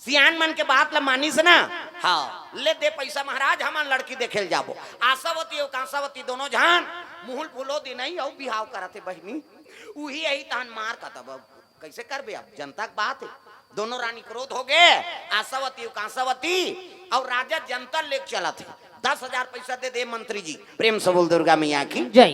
सियान मन के बात ला मानी से ना। हाँ ले दे पैसा महाराज हमान लड़की देखे जाबो। आशावती और कांसावती दोनों जहान मुहुल फूलो दी नहीं और बिहाव करते बहनी उही यही तहन मार का तब कैसे कर बे। अब जनता की बात है। दोनों रानी क्रोध हो गए आशावती और कांसावती और राजा जनता लेके चला थे। 10,000 पैसा दे दे मंत्री जी। प्रेम से बोल दुर्गा मैया की जय।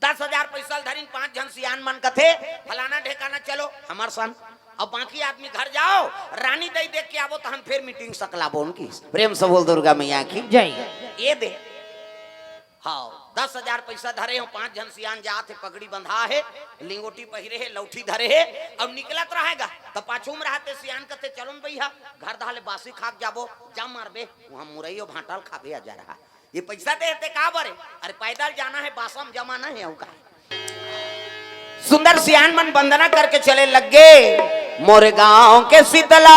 10,000 पैसा धरीन 5 जन सियान मन का थे फलाना ढेकाना चलो हमार सन। अब बाकी आदमी घर जाओ रानी दई देख के आवो तो हम फिर मीटिंग सकलाबो उनकी। प्रेम से बोल दुर्गा मैया की जय। ये दे। हाँ 10,000 पैसा धरे हो 5 जन सियान जाते पगड़ी बंधा है लिंगोटी पहिरे है लौठी धरे है। अब निकलत रहेगा तो पाछूम रहते सियान कहते चलो भैया घर धाले बासी खाक जाबो जा मारबे वहां मुरैयो भाटाल खाबे आ जा रहा। ये पैसा देते का बरे अरे पैदल जाना है बासम जमाना है का। सुंदर सियान मन वंदना करके चले लग गए। मोरे गांव के शीतला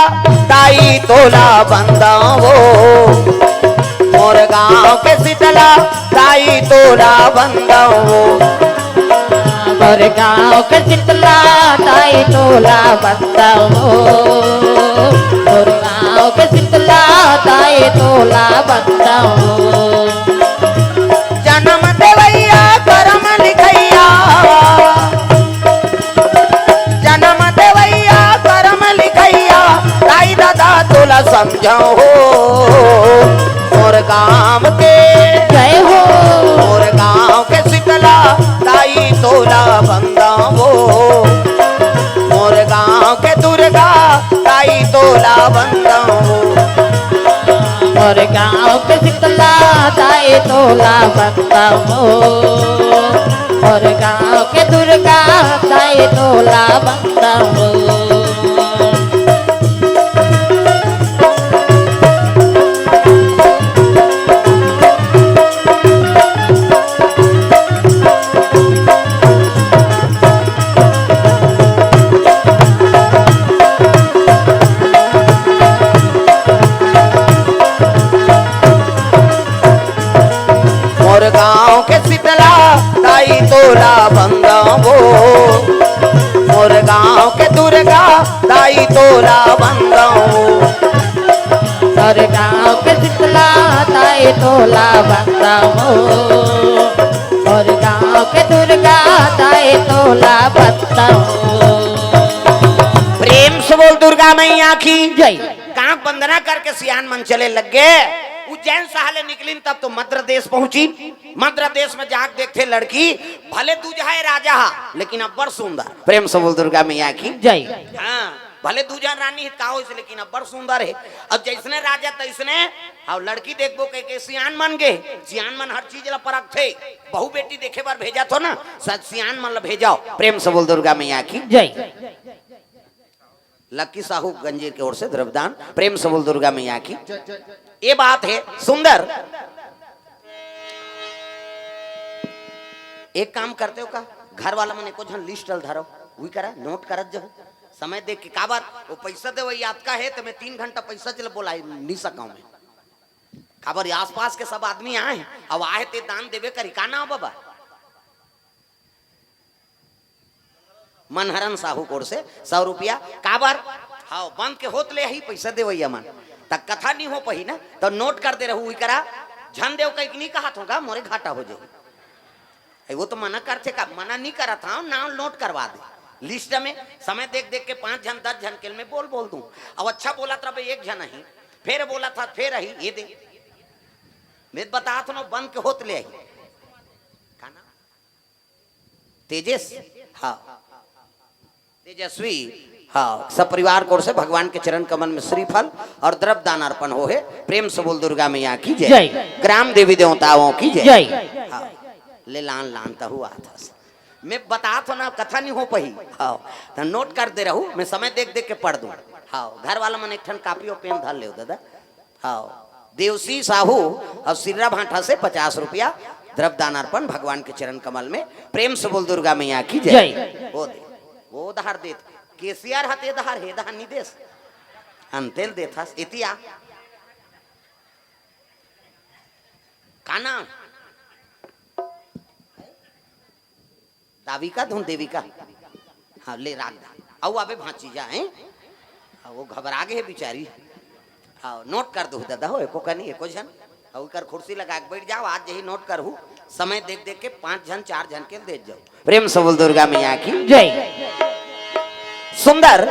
ताई तोला बंदावो मोरे गांव के शीतला ताई तोला बंदावो मोरे गांव के शीतला ताई तोला बंदावो मोरे गांव के शीतला ताई तोला बंदावो जन्म देवैया करम लिखैया जन्म देवैया करम लिखैया ताई दादा तोला समझाओ मोर गांव के जय हो मोर गांव के शीतला ताई तोला बंदावो मोर गांव के दुर्गा ताई तोला बंदावो मोरे गांव के शीतला ताई तोला बंदावो मोरे गांव के दुर्गा ताई तोला बंदावो गांव के शीतला ताई तोला बंदावो मोर गांव के दुर्गा ताई तोला बंदावो मोरे गांव के शीतला ताई तोला बंदावो मोरे गांव के दुर्गा ताई तोला बंदावो। प्रेम से बोल दुर्गा मैया की जय। कहाँ वंदना करके सियान मन चले लग गए। उज्जैन साले निकली तब तो मध्य देश पहुंची। मध्य देश में जाके देखते लड़की भले दूजा है राजा लेकिन अब बड़ सुंदर। प्रेम से बोल दुर्गा मैया की जय। हाँ भले दूजा रानी है का से लेकिन अब बड़ सुंदर है। अब जैसने राजा तैसने अब लड़की देखबो के सियान मन गए। सियान मन हर चीज ला परख थे। बहु बेटी देखे बार भेजा तो ना सच सियान मन ला भेजाओ। प्रेम से बोल दुर्गा मैया की जय। लक्की साहू गंजीर की ओर से द्रवदान। प्रेम से बोल दुर्गा मैया की ये बात है सुंदर। एक काम करते हो का घर वाला मने को जन लिस्ट धरो वही करा नोट करत जाओ समय देख के काबर वो पैसा दे वही आपका है तो मैं 3 घंटा पैसा चले बोलाई नहीं सका मैं काबर आसपास के सब आदमी आए हैं अब आए ते दान देवे करी का ना बाबा मनहरन साहू कोर से 100 रुपया काबर हाँ बंद के होत ले ही पैसा दे वही मन तक कथा नहीं हो पही ना तो नोट कर दे रहू करा झन देव कहीं नहीं कहा होगा मोरे घाटा हो जाए। वो तो मना करते का मना नहीं करा था नाम नोट करवा दे लिस्ट में समय देख देख के 5 जन 10 जन के मैं बोल दूं। अब अच्छा बोला था भाई एक जन ही फिर बोला था फिर ही ये दे मैं बता था बंद के होत ले आई तेजस हाँ तेजस्वी हाँ सब परिवार को से भगवान के चरण कमल में श्रीफल और द्रव्य दान अर्पण हो है। प्रेम से बोल दुर्गा मैया की जय। ग्राम देवी देवताओं की जय। हाँ ले लान लानता हुआ था मैं बता तो ना कथा नहीं हो पही। हाँ तो नोट कर दे रहू मैं समय देख देख के पढ़ दूं। हाँ घर वाला मन एक ठन कापी और पेन धर ले दादा। हाँ देवसी साहू और सिर्रा भाटा से 50 रुपया द्रव्य दान अर्पण भगवान के चरण कमल में। प्रेम से बोल दुर्गा मैया की जय। वो दे वो धार दे केसीआर हते धार हे धार निदेश अंतेल देथा इतिया काना दाविका धुन देविका हाँ ले राग आओ आबे भांची जाए वो घबरा गए बिचारी। हाँ नोट कर दो दादा हो एको कनी एको जन और कर कुर्सी लगा के बैठ जाओ। आज यही नोट करू समय देख देख के 5 जन 4 जन के दे जाओ। प्रेम से बोल दुर्गा मैया की जय। सुंदर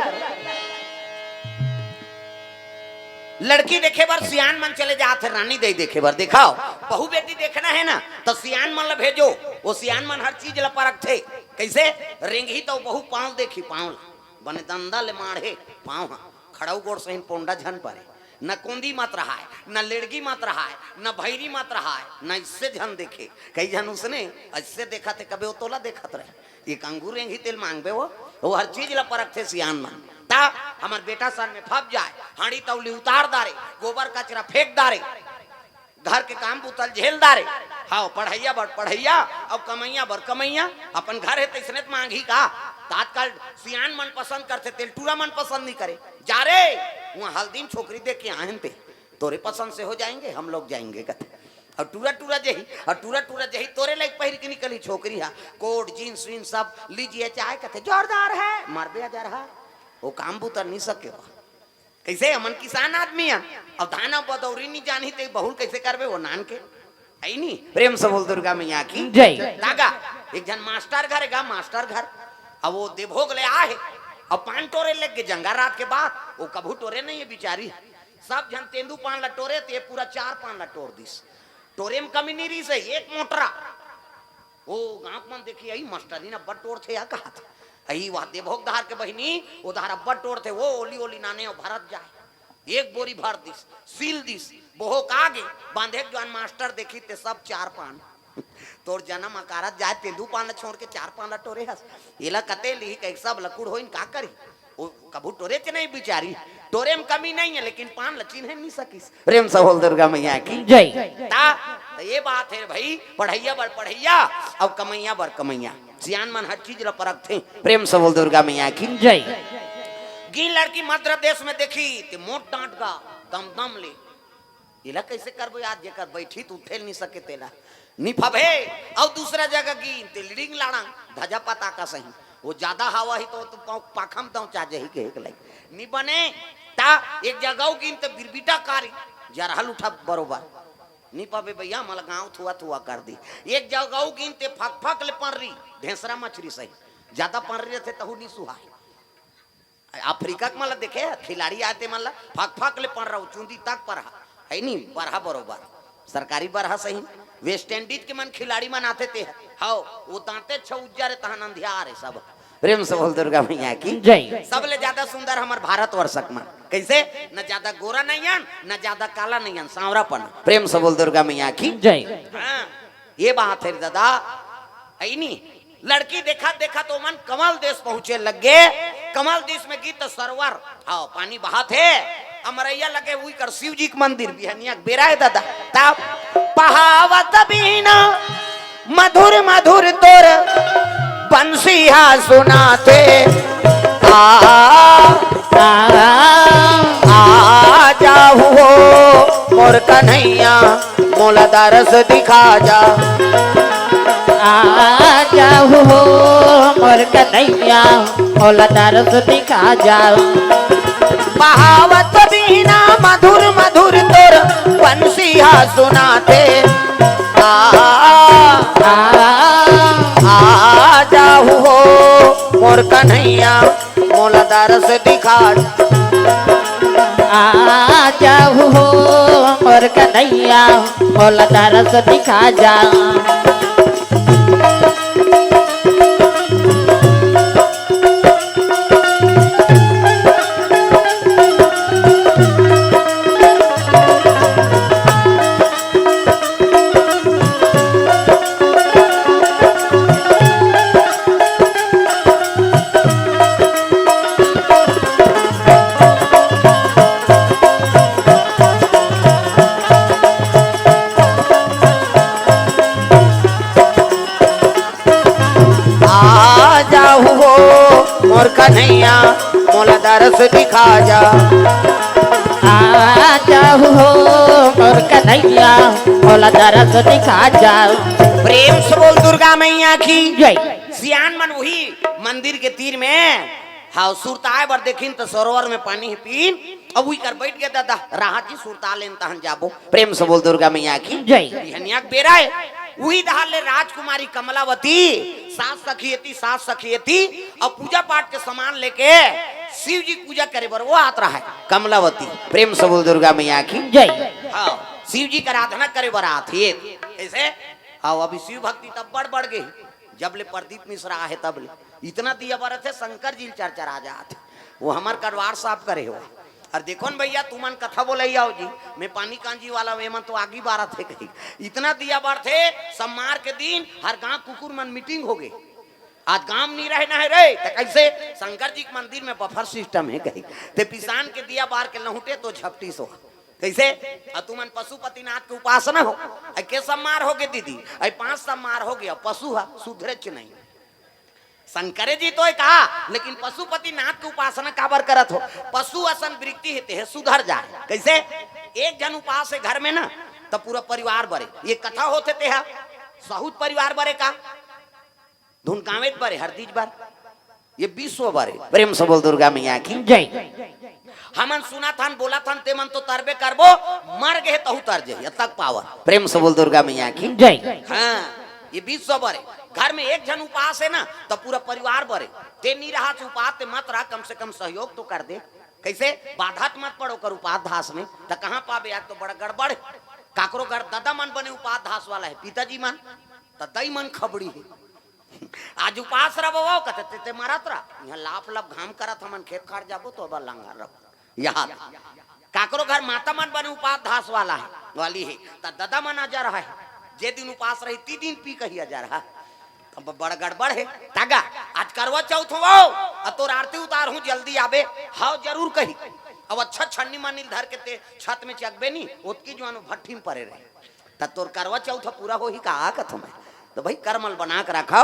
लड़की देखे बार सियान मन चले जाते रानी दे देखे बार दिखाओ। बहू बेटी देखना है ना तो सियान मन ला भेजो। वो सियान मन हर चीज ला परख थे। कैसे रेंगी तो बहु पाँव देखी पाँव बने दंदा ले माढ़े पाँव खड़ाऊ गोड़ सही पोंडा झन परे न कुंदी मत रहा है न लेड़गी मत रहा है न भैरी मत रहा है न इससे झन देखे। कई जन उसने इससे देखा थे कभी वो तोला देखत रहे। एक अंगूर रेंगी तेल मांगबे वो हर चीज ला परख थे सियान मन। ता हमार बेटा सन में फप जाए हाड़ी तौली उतार दारे गोबर कचरा फेंक दारे घर के काम बुतल झेल दारे। हाँ पढ़ैया बर पढ़ैया अब कमैया बर कमैया अपन घर है तैसने मांगी का। तात्काल सियान मन पसंद करते तेल टूरा मन पसंद नहीं करे। जा रे वहाँ हल्दी छोकरी देख के आहन पे तोरे पसंद से हो जाएंगे हम लोग जाएंगे कथे। और टूरा टूरा जही तोरे लाइक पहिर के निकली छोकरी है कोट जीन्स वीन्स सब लीजिए चाहे कथे जोरदार है मारबे जा रहा वो काम बुतर नहीं सके। कैसे हमन किसान आदमी है अब धाना बदौरी नहीं जानी ते बहुल कैसे करबे वो नान के आई नहीं। प्रेम से बोल दुर्गा मैया की जय। दागा एक जन मास्टर घर गा मास्टर घर अब वो देवभोग ले आए अब पान टोरे लग गए जंगा रात के बाद वो कभू टोरे नहीं है बिचारी। सब जन तेंदू पान ला टोरे ते पूरा 4 पान ला टोर दिस टोरे में कमी नहीं रही से एक मोटरा वो गांव मन देखी आई मास्टरी ना बट टोर थे या कहा था अही वह देवभोग धार के बहिनी वो धारा बट टोर थे वो ओली ओली नाने और भरत जाए एक बोरी भर दिस सील दिस बोहोक आगे बांधे जवान मास्टर देखी ते सब 4 पान तोर जन्म अकारत जाए तेंदू पान छोड़ के 4 पान टोरे हस एला कते ली कई सब लकुड़ होइन का करी वो कबू टोरे के नहीं बिचारी टोरे में कमी नहीं है लेकिन पान लचीन है नहीं सकीस। प्रेम से बोल दुर्गा मैया की जय। ता तो ये बात है भाई पढ़ैया बर पढ़ैया अब कमैया बर कमैया सियान मन हर चीज ला परख थे। प्रेम से बोल दुर्गा मैया की जय। गी लड़की मध्य देश में देखी ते मोट डांट का दम दम ले इला कैसे करबो आज जेकर बैठी तो उठेल नहीं सके तेला निफबे और दूसरा जगह गी ते लीडिंग लाड़ा धजा पता का सही वो ज्यादा हवा ही तो पाखम दो चाहे ही के एक लाइक नी बने ता एक जगह गिन ते बिरबिटा कारी जरहल उठा बरोबर नी पाबे भैया मल गांव थुआ थुआ कर दी। एक जगह गिन ते फक फक ले पड़ रही भेंसरा मछली सही ज्यादा पड़ रही थे तहु नहीं सुहा। अफ्रीका के मतलब देखे खिलाड़ी आते मतलब फक फक ले पड़ रहा चूंदी तक पढ़ा है नहीं पढ़ा बरोबर सरकारी बरहा सही। वेस्ट इंडीज के मन खिलाड़ी मन आते थे हाँ वो दांते छौजा रे तहन अंधियार है सब। प्रेम से बोल दुर्गा मैया की जय। सबले ज्यादा सुंदर हमार भारत वर्षक में कैसे न ज्यादा गोरा नहीं है न ज्यादा काला नहीं है सांवरापन। प्रेम से बोल दुर्गा मैया की जय। हाँ ये बात है दादा है नहीं। लड़की देखा देखा तो मन कमल देश पहुंचे लग गए। कमल देश में गीत सरोवर हाँ पानी बहा थे अमरैया लगे हुई कर शिव जी के मंदिर बिहनिया बेरा है दादा तब पहावत बीना मधुर मधुर तोर बंसिया सुनाते आ जाओ मोर कन्हैया मोला दरस दिखा जा आ जाओ मोर कन्हैया मोला दरस दिखा जाओ। बहावत बीना मधुर मधुर तोर बंसिया सुनाते आ जाओ मोर कन्हैया मोला दरस दिखा आ जाओ मोर कन्हैया मोला दरस दिखा जा। मोर कन्हैया मोला दरस दिखा जा। आ जाओ मोर कन्हैया मोला दरस दिखा जा। प्रेम से बोल दुर्गा मैया की जय। सियान मन वही मंदिर के तीर में हाँ सुरताए बर देखिन तो सरोवर में पानी पीन अब वही कर बैठ गया दादा राहत जी सुरता लेन तहन जाबो प्रेम से बोल दुर्गा मैया की जय। हनिया बेरा है वही दहाल ले राजकुमारी कमलावती सास सखियती और पूजा पाठ के सामान लेके शिव जी पूजा करे बर वो आत रहा है कमलावती प्रेम से बोल दुर्गा मैया की जय। हाँ शिव जी का आराधना करे बर आत है ऐसे हाँ अभी शिव भक्ति तब बढ़ गई जब ले प्रदीप मिश्रा है तब ले इतना दिया बर थे शंकर जी चर्चा आ जाते वो हमार करवार साफ करे हो और देखो न भैया तुमन कथा बोले आओ जी मैं पानी कांजी वाला वे मन तो आगे बारह थे कहीं इतना दिया बार थे सम्मार के दिन हर गांव कुकुर मन मीटिंग हो गई आज गांव नहीं रहे ना रे तो कैसे शंकर जी के मंदिर में बफर सिस्टम है कहीं ते पिसान के दिया बार के लहुटे तो झपटी सो कैसे तुमन पशुपतिनाथ के उपासना हो के सम्मार हो गए दीदी 5 सम्मार हो गया पशु है सुधरे नहीं शंकरे जी तो कहा लेकिन पशुपतिनाथ की उपासना काबर करत हो पशु असन वृत्ति हेते है सुधर जाए कैसे एक जन उपास है घर में ना तो पूरा परिवार बरे ये कथा होते थे है सहुत परिवार बरे का धुन कावेत बरे हरदीज बार ये विश्व बरे प्रेम से बोल दुर्गा मैया की जय। हमन सुना था बोला था ते मन तो तरबे करबो मर गए तहु तर जे तक पावर प्रेम से बोल दुर्गा मैया की जय। हाँ ये 20 बरे घर में एक जन उपास है ना तो पूरा परिवार बरे ते नहीं रहा उपास ते मत रहा कम से कम सहयोग तो कर दे कैसे बाधा मत पड़ो कर उपास धास में तो कहाँ पावे आज तो बड़ा गड़बड़ काकरो घर दादा मन बने उपास धास वाला है पिताजी मन तो दई मन खबड़ी है आज उपास रहो कहते ते मारत रहा यहाँ लाफ लाफ घाम करत हमन खेत खाड़ जाबो तो अब लंगा रहो यहाँ काकरो घर माता मन बने उपास धास वाला है वाली है तो दादा मन आ जा रहा है जे दिन उपास रही 3 दिन पी कही जा रहा अब बड़ा गड़बड़ है तागा आज करवा चौथ हो अब तो आरती उतार हूँ जल्दी आबे हाँ जरूर कही अब अच्छा छन्नी मानी धर के ते छत में चकबे नहीं उतकी जो भट्ठी में पड़े रहे तब तोर करवा चौथ पूरा हो ही कहा कथ में तो भाई करमल बना कर रखा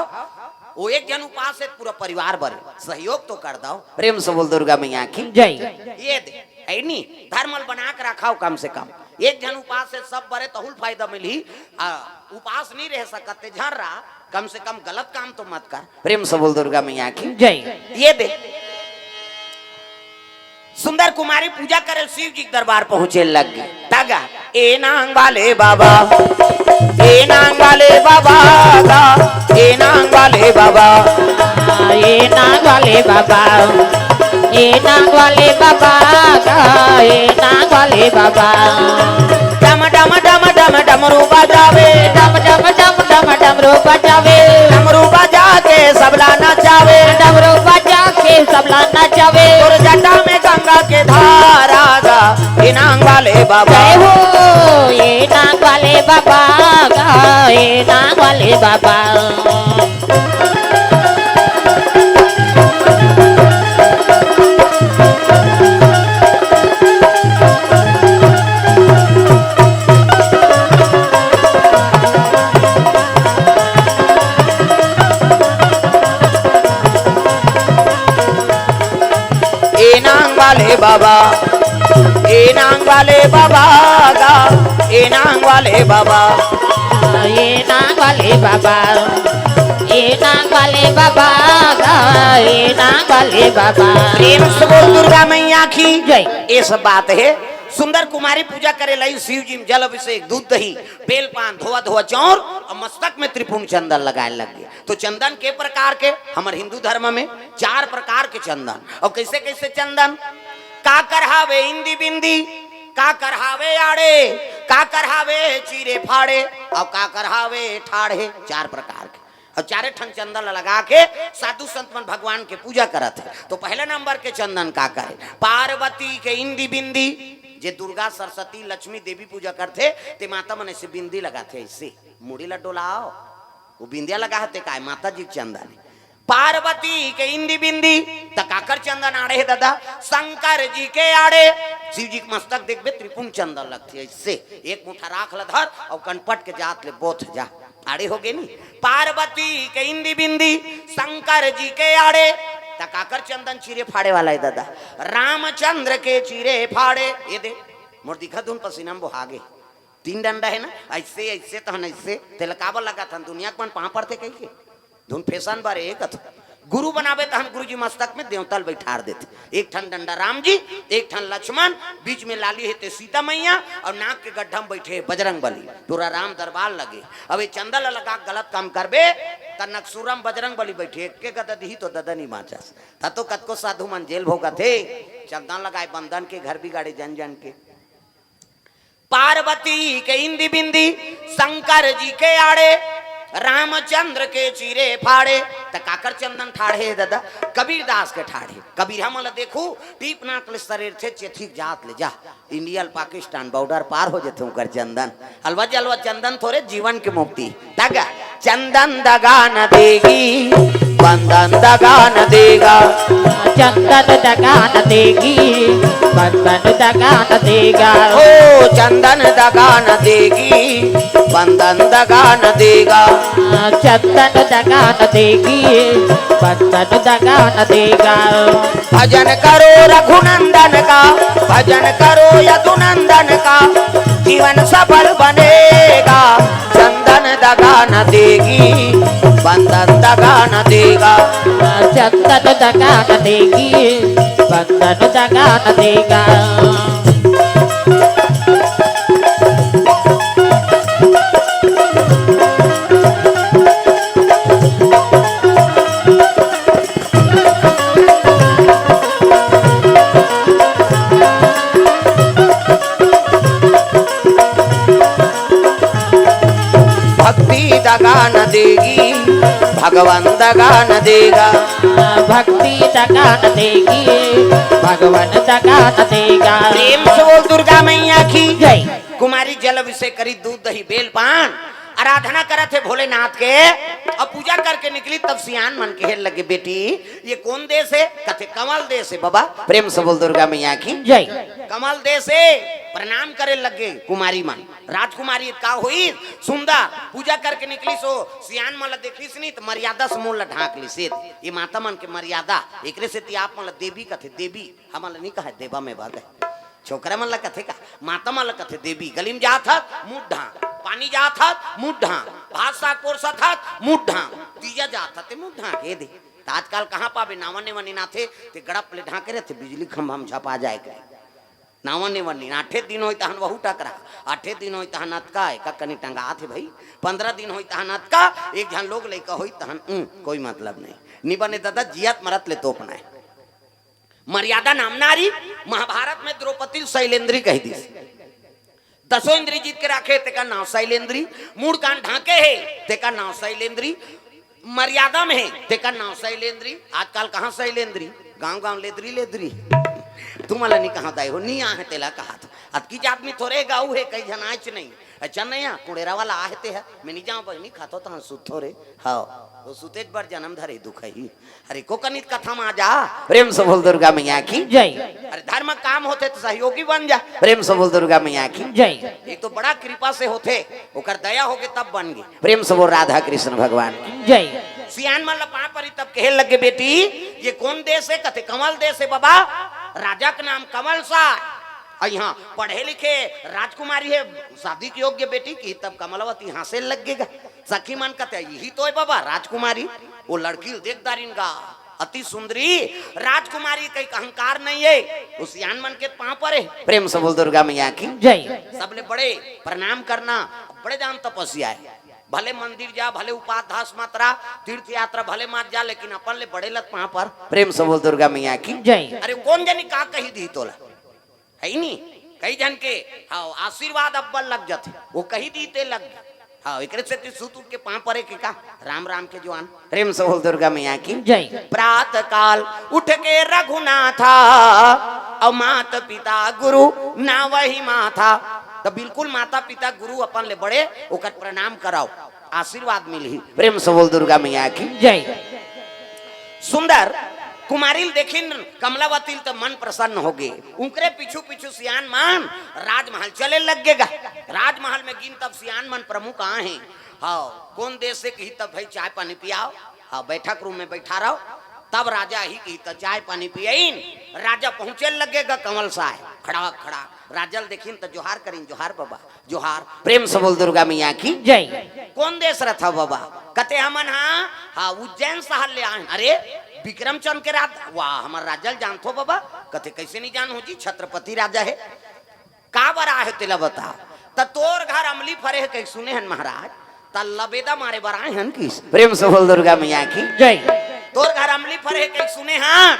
वो एक जन उपास है पूरा परिवार बरे सहयोग तो कर दो प्रेम से बोल दुर्गा मैया की जय। ये दे है नी धर्मल बना कर रखा कम से कम एक जन उपास से सब बड़े तहुल फायदा मिली उपास नहीं रह सकते झर रहा कम से कम गलत काम तो मत कर प्रेम से बोल दुर्गा मैया की जय। ये दे सुंदर कुमारी पूजा करे शिव जी दरबार पहुंचे लग गए तागा ए नांग वाले बाबा ए नांग वाले बाबा गा ए नांग वाले बाबा ए नाग वाले बाबा ए नाग वाले बाबा ए नाग वाले बाबा डम डम डम डम डमरू बजावे डम डम डम डम डमरू बजावे डमरू बजा के सबला नचावे डमरू बजा के सबला नचावे और जटा में गंगा के धारा गा ए नांग वाले बाबा जय हो ए नाग वाले बाबा ए नाग वाले बाबा वाले बाबा ए नांग वाले बाबा गा ए नांग वाले बाबा ए नाग वाले बाबा ए नाग वाले बाबा ए नाग वाले बाबा प्रेम से बोल दुर्गा मैया की जय। ये सब बात है सुंदर कुमारी पूजा करे लाई शिव जी जल अभिषेक दूध दही बेल पान धोआ धोआ चौर और मस्तक में त्रिपुंड चंदन लगाए लग गया तो चंदन के प्रकार के हमारे हिंदू धर्म में 4 प्रकार के चंदन और कैसे कैसे चंदन का करहावे इंदी बिंदी का करहावे आड़े का करहावे चीरे फाड़े और का करहावे ठाड़े 4 प्रकार के और 4 ठन चंदन लगा के साधु संत मन भगवान के पूजा करत है तो पहले नंबर के चंदन का करे पार्वती के इंदी बिंदी जे दुर्गा सरस्वती लक्ष्मी देवी पूजा करते ते माता मन ऐसे बिंदी लगाते ऐसे मुड़ी ला डोलाओ वो बिंदिया लगाते का माता जी चंदन पार्वती के इंदी बिंदी तकाकर चंदन आड़े है दादा शंकर जी के आड़े शिव जी के मस्तक देखबे त्रिपुंड चंदन लगती है इससे एक मुठा राख लधर और कनपट के जात ले बोथ जा आड़े हो गए नी पार्वती के इंदी बिंदी शंकर जी के आड़े तकाकर चंदन चीरे फाड़े वाला है दादा रामचंद्र के चीरे फाड़े ये दे मोर दिखा धुन पसीना में आगे 3 डंडा है ना ऐसे ऐसे तो ऐसे तिलकावर लगा था दुनिया के मन पढ़ते कही के धुन फैशन बारे एक गुरु बनावे तो हम गुरु जी मस्तक में देवतल बैठार देते, एक ठन डंडा राम जी, एक ठन लक्ष्मण, बीच में लाली है सीता मैया और नाक के गड्ढा में बैठे बजरंग बली, पूरा राम दरबार लगे। अब ये चंदल लगा गलत काम करबे त नक्सूरम बजरंग बली बैठे के गदद ही तो ददनी माचस ता तो कतको साधु मन जेल भोगा थे, चंदन लगाए बंधन के घर बिगाड़े जन जन के। पार्वती के इंदी बिंदी शंकर जी के आड़े, रामचंद्र के चीरे फाड़े त काकर चंदन ठाड़े दादा कबीर दास के ठाड़े। कबीर हम देखू टीप नाक शरीर थे चेथिक जात ले जा इंडिया पाकिस्तान बॉर्डर पार हो जेते कर चंदन अलवा जलवा चंदन थोड़े जीवन की मुक्ति दगा चंदन दगा न देगी बंधन दगा न देगा, चंदन दगा न देगी बंधन दगा न देगा, ओ चंदन दगा न देगी बंधन दगा न देगा, चंदन दगा न देगी बंधन दगा न देगा। भजन करो रघुनंदन का, भजन करो यदुनंदन का, जीवन सफल बनेगा। चंदन दगा न देगी बंधन दगा न देगा, चंदन दगा न देगी बंधन दगा न देगा। दगा न देगी भगवान दगा न देगा, भक्ति दगा न देगी भगवान दगा न देगा। प्रेम से बोल दुर्गा मैया की जय। कुमारी जल अभिषेक करी दूध दही बेल पान आराधना करे थे भोलेनाथ के। अब पूजा करके निकली तब सियान मन के लगे बेटी ये कौन देश है? कथे कमल देश है बाबा। प्रेम से बोल दुर्गा मैया की जय। कमल देश है प्रणाम करे लगे कुमारी मन राजकुमारी का हुई सुंदर पूजा करके निकली सो सियान मन देखली नहीं तो मर्यादा से मोल ढाक ली से ये माता मन के मर्यादा एक से आप मन देवी कथे देवी हम नहीं कहा देवा में बात है छोकरा मन कथे का माता मन कथे देवी गलीम जात मुठ ढाक पानी जात मुठ ढाक भात साग पोरसत मुठ ढाक तीजा जात मुठ ढाक हे दे आजकल कहाँ पावे नावन वनी नाथे ते गड़प ले ढाके रहते बिजली खंभा हम झपा जाए के नावन वनी 8 दिन होई तहन वहू टकरा 8 दिन होई तहन अतका एक कनी टंगा थे भाई 15 दिन होई तहन अतका एक जन लोग लेका होई तहन कोई मतलब नहीं निबने दादा जियात मरत ले तोपना है मर्यादा नाम नारी महाभारत में द्रौपदी शैलेंद्री कह दी 10 इंद्री जीत के रखे तेका नाम शैलेंद्री मूड कान ढाके है तेका नाम शैलेंद्री मर्यादा में है तेका नाम शैलेंद्री आजकल कहाँ शैलेंद्री गांव गांव लेद्री लेद्री तुम्हारा नहीं कहा दाई हो नहीं आ है तेला कहा था अतकी आदमी थोड़े गाँव है कहीं जनाच नहीं अच्छा नहीं कुड़ेरा वाला आहते है मैं नहीं जाऊँ बहनी खातो तो सुथो रे हाँ वो सुतेज बार जन्म धरे दुख ही अरे को कनित कथा में आ जा प्रेम से बोल दुर्गा मैया की जय। अरे धर्म काम होते तो सहयोगी बन जा प्रेम से बोल दुर्गा मैया की जय। ये तो बड़ा कृपा से होते ओकर दया होके तब बन गए प्रेम से बोल राधा कृष्ण भगवान की जय। सियान मन लपा परी तब कहे लगे बेटी ये कौन देश है? कथे कमल देश है बाबा राजा का नाम कमल सा और यहाँ पढ़े लिखे राजकुमारी है शादी की योग्य बेटी की तब कमलवती यहाँ से लगेगा सखी मन कहते यही तो है बाबा राजकुमारी वो लड़की देखदार इनका अति सुंदरी राजकुमारी कहीं अहंकार नहीं है उस यान मन के पांव पर है प्रेम से बोल दुर्गा मैया की जय। सबले बड़े प्रणाम करना बड़े जान तपस्या है भले मंदिर जा भले उपाध्यास मात्रा तीर्थ यात्रा भले मात जा लेकिन अपन ले बड़े लत वहां पर प्रेम से बोल दुर्गा मैया की जय। अरे कौन जानी का कही दी तोला है नहीं कई जन के हाँ आशीर्वाद अब्बल लग जाते वो कही दी ते लग हाँ एक से सूत के पांव परे के का राम राम के जवान प्रेम से बोल दुर्गा मैया की जय। प्रातः काल उठ के रघुनाथा और माता पिता गुरु ना वही माथा तो बिल्कुल माता पिता गुरु अपन ले बड़े ओकर प्रणाम कराओ आशीर्वाद मिली प्रेम से बोल दुर्गा मैया की जय। सुंदर कुमारिल देखिन कमलावती तो मन प्रसन्न हो गए उनके पीछू पीछू सियान मन राजमहल चले लगेगा राजमहल में गिन तब सियान मन प्रमुख कहाँ हैं हाँ कौन देश से कही तब भाई चाय पानी पियाओ हाँ बैठक रूम में बैठा रहो तब राजा ही की तो चाय पानी पियन राजा पहुंचे लगेगा कमल साय खड़ा खड़ा राजल देखिन तो जोहार करीन जोहार बाबा जोहार प्रेम से बोल दुर्गा मैया की जय। कौन देश रहा बाबा कते हमन हाँ उज्जैन शहर ले आए अरे विक्रम चंद्र के रात वाह हमार राजल जानथो बाबा कते कैसे नहीं जान हो जी छत्रपति राजा है का बरा है तेला बता त तोर घर अमली फरे है कहीं सुने हन महाराज त लबेदा मारे बराए हन किस प्रेम से बोल दुर्गा मैया की जय। तोर घर अमली फरे है कहीं सुने हन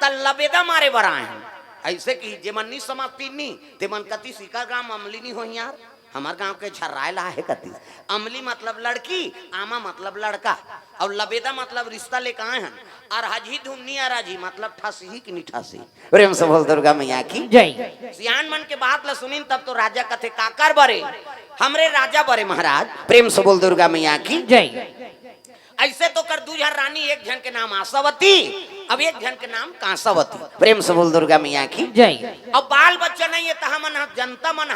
त लबेदा मारे बराए हन ऐसे की जे मन नहीं समझती नहीं ते मन कति सिकर ग्राम अमली नहीं हो यार हमार गांव के झर्रायला है कति अमली मतलब लड़की आमा मतलब लड़का और लबेदा मतलब रिश्ता लेके आए हैं और हजी धुमनी अराजी मतलब ठासी ही की निठासी प्रेम से बोल दुर्गा मैया की जय। सियान मन के बात ला सुनिन तब तो राजा कथे काकर बरे हमरे राजा बरे महाराज प्रेम से बोल दुर्गा मैया की जय। ऐसे तो कर दूजर रानी एक जन के नाम आशावती अब एक जन के नाम कांसावती प्रेम से बोल दुर्गा मैया की जय। अब बाल बच्चा नहीं है तहा मन जनता मन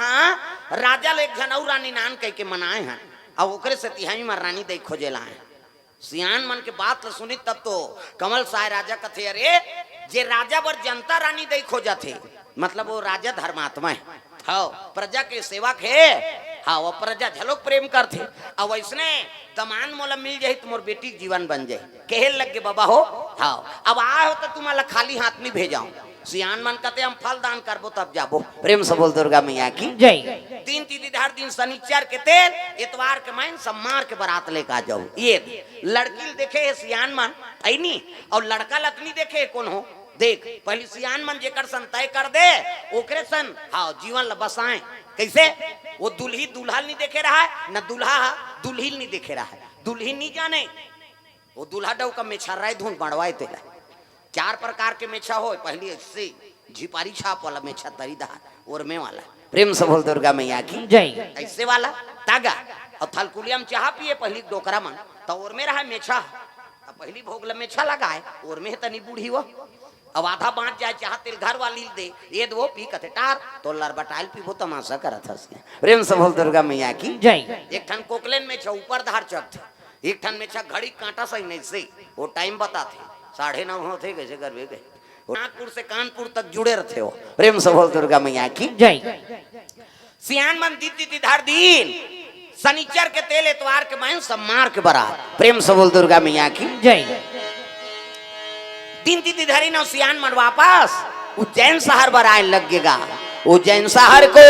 राजा ले एक जन और रानी नान कह के मनाए हैं अब ओकरे से तिहाई में रानी दे खोजे लाए सियान मन के बात ला सुनी तब तो कमल साय राजा कथे अरे जे राजा बर जनता रानी दे खोजा थे मतलब वो राजा धर्मात्मा है हाँ प्रजा के सेवक है हाँ वो प्रजा झलोक प्रेम करते अब वैसने तमान मोला मिल जाए तो मोर बेटी जीवन बन जाए कहल लग के बाबा हो हाँ अब आए हो तो तुम्हारा खाली हाथ नहीं भेजाऊं सियान मन कहते हम फल दान करबो तब जाबो प्रेम से बोल दुर्गा मैया की जय। तीन तीन दिन शनिचर के तेल इतवार के माइन सम्मार के बारात लेकर आ जाओ ये लड़की देखे है सियान मन ऐनी और लड़का लतनी देखे कौन हो देख पहले सियान मन जेकर सन तय कर दे ओकरे सन हाँ जीवन बसाए कैसे वो दुल्ही दुल्हा नहीं देखे रहा है न दुल्हा दुल्हिल नहीं देखे रहा है दुल्ही नहीं जाने वो दुल्हा डव का मेछा राय धुन बढ़वाए तेला चार प्रकार के मेछा हो पहली ऐसे झिपारी छाप वाला मेछा तरीदार और में वाला प्रेम से बोल दुर्गा मैया की जय। ऐसे वाला तागा और थलकुलिया में चाह पिए पहली डोकरा मन तो और में रहा मेछा पहली भोगला मेछा लगाए और में तनी बूढ़ी वो अब आधा बांट जाए चाह तेल घर वाली दे ये दो पी कथे टार तो लर बटाइल पी वो तमाशा करत हस प्रेम से बोल दुर्गा मैया की जय। एक ठन कोकलेन में छा ऊपर धार चक थे एक ठन में छा घड़ी कांटा सही नहीं से वो टाइम बताते 9:30 होते कैसे कर गए नागपुर से कानपुर तक जुड़े रहते हो प्रेम से बोल दुर्गा मैया की जय। सियान मन दीदी धार दिन शनिचर के तेल एतवार के मायन सम्मार के बारात प्रेम से बोल दुर्गा मैया की जय। दिन दीदी धारी ना सियान मन वापस उज्जैन शहर बराए लगेगा उज्जैन शहर को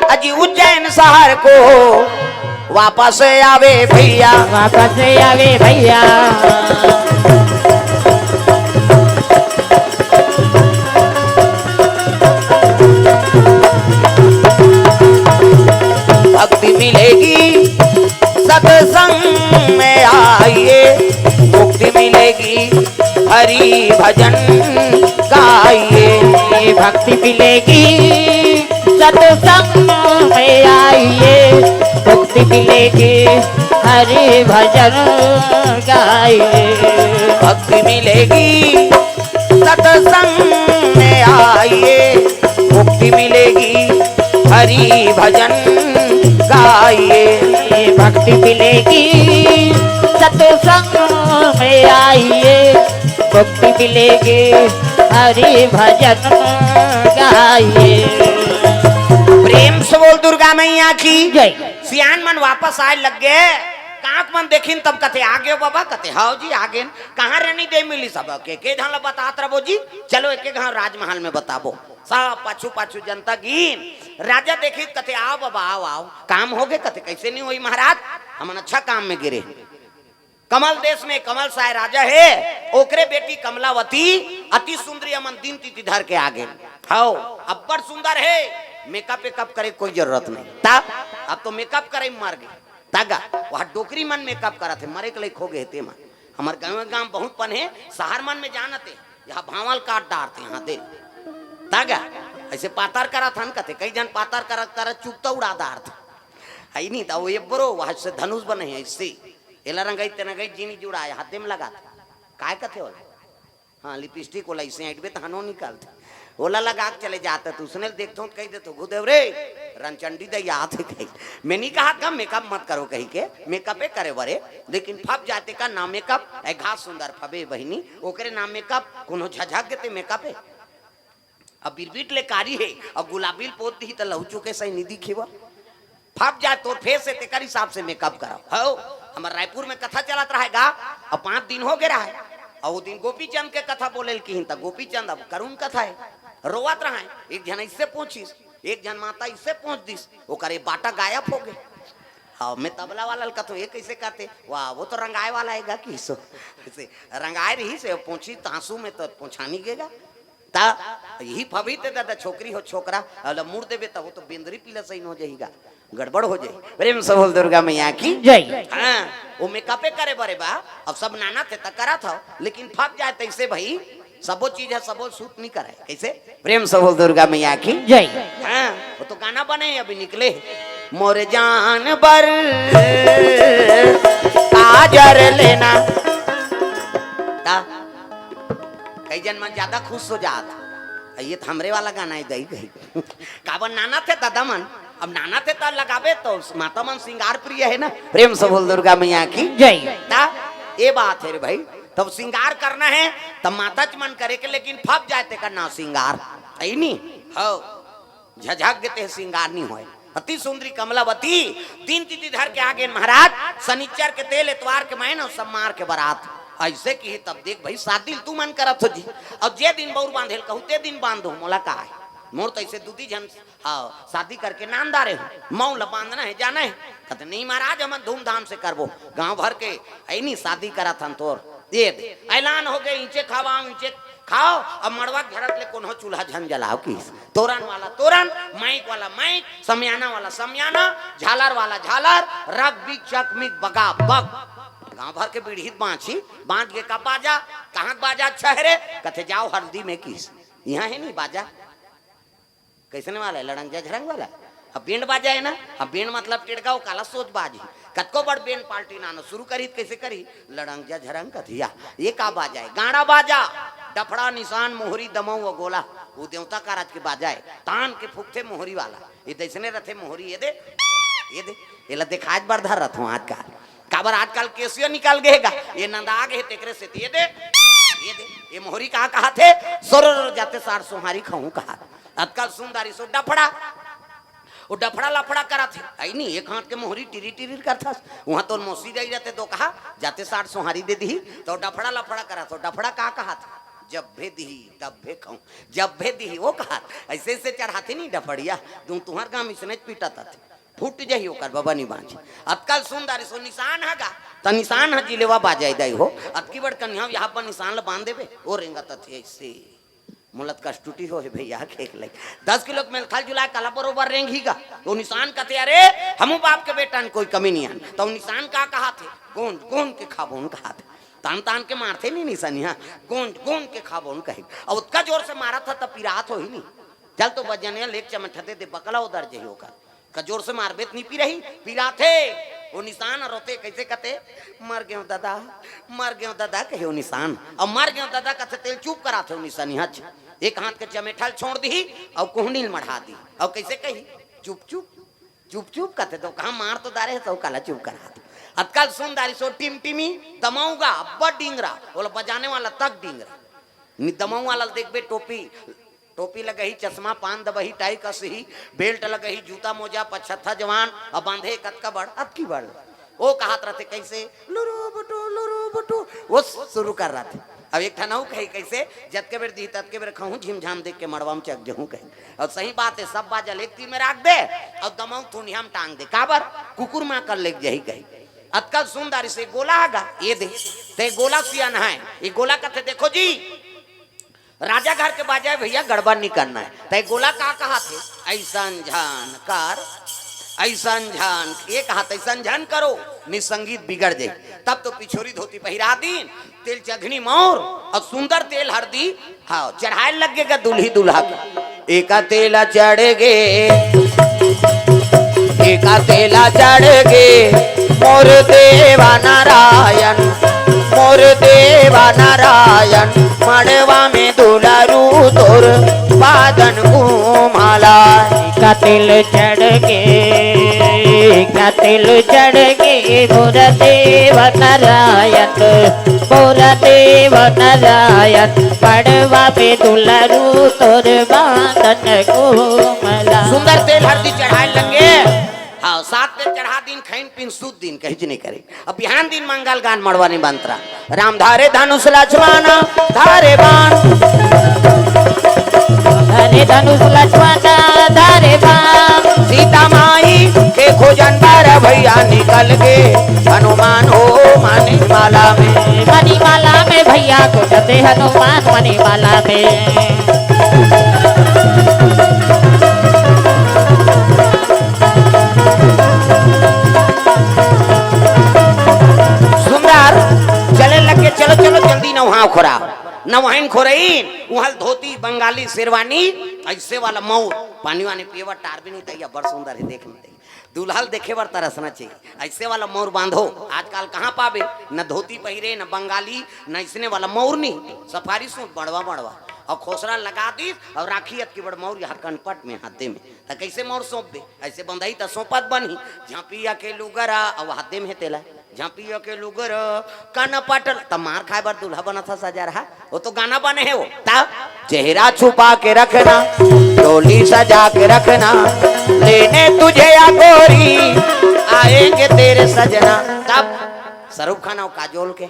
अजी उज्जैन शहर को वापस आवे भैया वापस आवे भैया भक्ति मिलेगी सत्संग में आइए मुक्ति मिलेगी हरि भजन गाइए भक्ति मिलेगी सत्संग में आइए मुक्ति मिलेगी हरि भजन गाइए भक्ति मिलेगी सत्संग में आइए मुक्ति मिलेगी हरि भजन गाइए भक्ति मिलेगी सत्संग में आइए मुक्ति मिलेगी हरि भजन गाइए प्रेम से बोल दुर्गा मैया की जय। सियान मन वापस आए लग गए काक मन देखिन तब कथे आगे बाबा कथे हाओ जी आगे कहाँ रहनी दे मिली सब के ढंग बतात रहो जी चलो एक घर राजमहल में बताबो सब पाछू पाछू जनता गिन राजा देखी कथे आओ बाबा आओ आओ काम हो गए कथे कैसे नहीं हुई महाराज हम अच्छा काम में गिरे कमल देश में कमल साय राजा है ओकरे बेटी कमलावती अति सुंदरी अमन दिन तिथि धर के आगे हाओ अब्बर सुंदर है मेकअप वेकअप करे कोई जरूरत नहीं ता अब तो मेकअप करे मर गई तागा वहाँ डोकरी मन मेकअप करा थे मरे के लिए खो गए थे मन हमारे गाँव बहुत पन है शहर मन में जानते यहाँ भावल काट डारते यहाँ दे तागा ऐसे पातार करा था कथे कई जन पातार करा करा चुपता उड़ा दार था है नहीं था वो ये बरो वहाँ से धनुष बने हैं इससे एला रंगाई तेना गई जीनी जुड़ाया हाथे में लगा था काय कथे हो हाँ लिपस्टिक वाला इसे हटबे तो हनो निकालते ओला लगा के चले जाते तो उसने देखता हूँ कही दे तो गुदेव रे रणचंडी दे याद है कही मैं नहीं कहा कम मेकअप मत करो कही के मेकअप करे बरे लेकिन फब जाते का ना मेकअप ए घास सुंदर फबे बहिनी ओकरे नाम मेकअप कोनो झझक देते मेकअप है अब बिरबिट ले कारी है और गुलाबील पोत दी तो लहू के सही निधि खेवा फब जाए तो फेस से तेकर हिसाब से मेकअप कराओ हो हमारे रायपुर में कथा चलत रहेगा अब 5 दिन हो गया है और वो दिन गोपी चंद के कथा बोले की तब गोपी चंद अब करुण कथा है रोवत रहा है एक जन इससे पूछिस एक जन माता इससे पूछ दिस वो करे बाटा गायब हो गए हाँ मैं तबला वाला कथो ये कैसे करते वाह वो तो रंगाए वाला आएगा कि सो रंगाए रही से पूछी तांसू में तो पूछानी गेगा ता यही फबी ते दादा छोकरी हो छोकरा अल मुड़ देवे तो वो तो बेंदरी पीला सही हो जाएगा गड़बड़ हो जाए प्रेम से बोल दुर्गा मैया की जय। हाँ वो मेकअपे करे बरे बा अब सब नाना थे तक करा था लेकिन फब जाए तैसे भाई सबो चीज है सबो सूट नहीं करे कैसे प्रेम से बोल दुर्गा मैया की जय। हाँ वो तो गाना बने अभी निकले मोर जान बर काजर लेना ता कई जन मन ज्यादा खुश हो जाता ये तो हमरे वाला गाना है गई गई काबर नाना थे दादा मन अब नाना थे तब लगावे तो माता मन श्रृंगार प्रिय है ना प्रेम से बोल दुर्गा मैया की जय। ता ये बात है रे भाई तब श्रृंगार करना है तब माता च मन करे के लेकिन फब जाते का ना श्रृंगार है नहीं हो झझक देते श्रृंगार नहीं होए अति सुंदरी कमलावती 3 तिथि धर के आगे महाराज शनिचर के तेल इतवार के महीना सब मार के बारात ऐसे की तब देख भाई 7 दिन तू मन करत हो जी और जे दिन बौर बांधेल कहू ते दिन बांधो मोला का है मोर तो ऐसे दूधी जन हाँ शादी करके नामदारे हो मऊ ला बांधना है जाना है कहते नहीं महाराज हम धूमधाम से करबो गांव भर के ऐ नहीं शादी करा था तोर दे ऐलान हो गए इंचे खावा इंचे खाओ अब मड़वा घरत ले कोनो चूल्हा झन जलाओ की तोरन वाला तोरन माइक वाला माइक समियाना वाला समियाना झालर वाला झालर रग बिक चकमिक बगा बग गांव भर के पीढ़ित बांची बांध के का बाजा कहाँ बाजा छहरे कथे जाओ हल्दी में किस यहाँ है नहीं बाजा कैसे वाला है लड़ंग झरंग वाला अब बेंड बाजा है ना अब बेंड मतलब टिड़गाओ काला सोच बाजी कतको बड़ बेंड पार्टी नानो शुरू करी कैसे करी लड़ंग झरंग कथिया ये का बाजा है गाड़ा बाजा डफड़ा निशान मोहरी दमऊ व गोला वो देवता का राज के बाजा है तान के फुकते मोहरी वाला ये दैसने रथे मोहरी ये दे ये दिखाज बार धर रथ हूँ आजकल काबर आजकल केसियो निकाल गएगा ये नंदा गए तेकरे से ये दे ये मोहरी कहा थे सोर जाते सार सोहारी खाऊं कहा आजकल सुंदरी सो डफड़ा वो डफड़ा लफड़ा करा थे आई नहीं एक हाथ के मोहरी टिरी टिरी करता वहां तो मौसी जाई रहते तो कहा जाते 60 सोहारी दे दी तो डफड़ा लफड़ा करा तो डफड़ा कहा था जब भे दी तब भे खाऊं जब भे दी वो कहा ऐसे ऐसे चढ़ाते नहीं डफड़िया तुम तुम्हार गांव इसने पीटा था फूट जाही होकर बाबा नहीं बांझ अतकल सुंदर सो निशान हैगा त निशान है जिलेवा बाजाई दाई हो अतकी बड़ कन्या यहाँ पर निशान ल बांध देवे ओ रेंगा थे ऐसे मुलत का स्टूटी हो भैया खेक लग 10 किलो में खाल जुला कला बरोबर रेंगीगा तो निशान कहते अरे हमू बाप के बेटा ने कोई कमी नहीं आन तो निशान का कहा थे कौन कौन के खाबोन कहा थे तान तान के मारते नहीं निशान यहाँ कौन कौन के खाबोन कहे और उसका जोर से मारा था तब पिरात हो ही नहीं चल तो बजने लेक चमठते दे बकला उधर जही होकर कजोर से मारबेत नहीं पी रही पीरा थे वो निशान रोते कैसे कहते मर गए दादा कहे निशान अब मर गए दादा कहते तेल चुप करा थे निशान यहाँ एक हाथ के चमेठल छोड़ दी और कोहनील मढ़ा दी और कैसे कही चुप चुप चुप चुप कहते तो कहा मार तो दारे तो काला चुप करा दी अतकाल सुन दारी सो टिम टिमी दमाऊंगा अब्बा डिंगरा बोला बजाने वाला तक डिंगरा दमाऊ वाला देख बे टोपी लगही चश्मा पान दबही टाई कसही बेल्ट लगही जूता मोजा पछत्था जवान अब बांधे कतका बड़ अतकी बड़ वो कहत रहते कैसे लुरु बटू वो शुरू कर रहा थे अब एक ठनाऊ कही कैसे जत के बेर दी तत के बेर खाऊं झिमझाम देख के मड़वा में चक जहूं कही और सही बात है सब बाजा लेती में रख दे और दमाऊ थुनिया में टांग दे काबर कुकुर मां कर लेक जही कही अतकल सुंदरी से गोला आगा ये दे ते गोला सियान है ये गोला कहते देखो जी राजा घर के बाजाए भैया गड़बड़ नहीं करना है तय गोला का कहा थे ऐसा झान कर ऐसा झान ये कहा ऐसा झान करो निसंगीत बिगड़ जाए तब तो पिछोरी धोती पहिरा दीन तेल चघनी मोर और सुंदर तेल हरदी हाँ चढ़ाए लग गएगा दूल्ही दूल्हा का एका तेला चढ़ गे एका तेला चढ़ गे मोर देवा नारायण मोर देवा नारायण मड़वा में दुलारू तोर बादन घूमाला का तिल चढ़ के मोर देव नारायण पड़वा पे दुलारू तोर बादन घूमला। सुंदर तेल हल्दी चढ़ाए लगे। हाँ 7 दिन चढ़ा दिन खैन पिन सूद दिन कहीं नहीं करे। अब बिहान दिन मंगल गान मड़वा नहीं बंतरा राम धारे धनुष लक्ष्मण धारे बाण धारे धनुष लक्ष्मण धारे बाण सीता माई के खोजन बार भैया निकल के हनुमान हो मणिमाला में भैया को जते हनुमान मणिमाला में। सुंदर चले लगे चलो चलो जल्दी नहाओ खोरा नवाइन खोरइन वहल धोती बंगाली शेरवानी ऐसे वाला मऊर पानी वानी पिएवा टार भी नहीं तैया बड़ सुंदर है देखने तैया दुल्हल देखे बर तरसना चाहिए ऐसे वाला मऊर बांधो आजकल कहाँ पावे न धोती पहिरे न बंगाली न इसने वाला मऊर नहीं सफारी सूट बड़वा और खोसरा लगा दी और राखी की बड़ मऊर यहाँ कनपट में हाथे में तो कैसे मऊर सौंप दे ऐसे बंधाई तो सौंपत बनी झांपिया के लुगरा और हाथे में तेला झांपिया के लुगर कनपट तब मार खाए बार दूल्हा बना था सजा रहा वो तो गाना बने है वो तब चेहरा छुपा के रखना डोली सजा के रखना लेने तुझे या गोरी आएंगे तेरे सजना तब सरूप खाना और काजोल के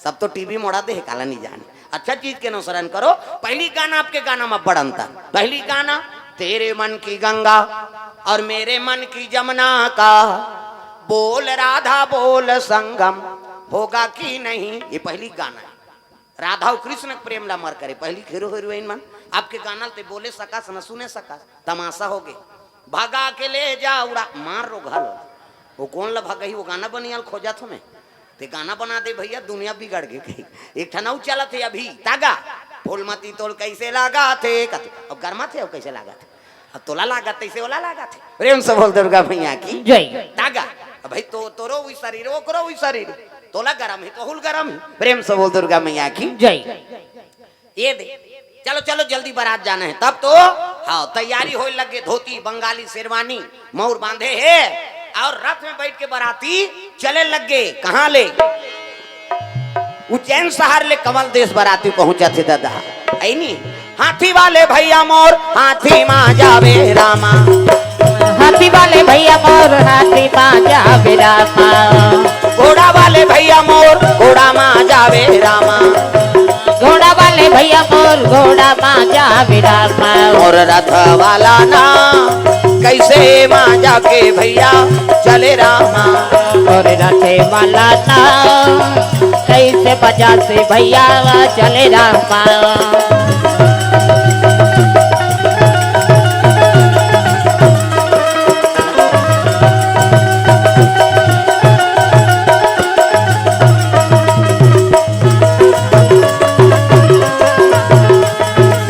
सब तो टीवी मोड़ा दे काला नहीं जाने अच्छा चीज के अनुसरण करो। पहली गाना आपके गाना में बड़ अंतर पहली गाना तेरे मन की गंगा और मेरे मन की जमुना का बोल राधा बोल संगम होगा कि नहीं ये पहली गाना है। राधा और कृष्ण प्रेम ला मर करे पहली हीरो हीरोइन मन आपके गाना ते बोले सकास न सुने सकास तमाशा हो गए भगा के ले जा उड़ा मार रो घल वो कौन ला भगई वो गाना बनियाल खोजा तुम्हें ते गाना बना दे भैया दुनिया बिगड़ गई कहीं एक ठनाऊ चला थे अभी तागा फूलमती तोल कैसे लागा थे अब गर्मा थे अब कैसे लागा थे अब तोला लागा तैसे वाला लागा थे प्रेम से बोल दुर्गा भैया की जय तागा भाई तो तोरो हुई शरीर वो करो हुई शरीर तोला गरम है तो हुल गरम है प्रेम से बोल दुर्गा मैया की जय। ये दे चलो चलो जल्दी बारात जाना है तब तो हाँ तैयारी हो लगे धोती बंगाली शेरवानी मऊर बांधे है और रथ में बैठ के बाराती चले लगे कहाँ ले उज्जैन शहर ले कमल देश बाराती पहुंचा थे दादा ऐनी हाथी वाले भैया मोर हाथी माँ जावे रामा हाथी वाले भैया मोर हाथी माँ जावे रामा घोड़ा वाले भैया मोर घोड़ा माँ जावे रामा घोड़ा वाले भैया मोर घोड़ा माँ जावे रामा और रथ वाला ना कैसे माँ जाके भैया चले रामा और रथे वाला ना कैसे बजा से भैया चले रामा।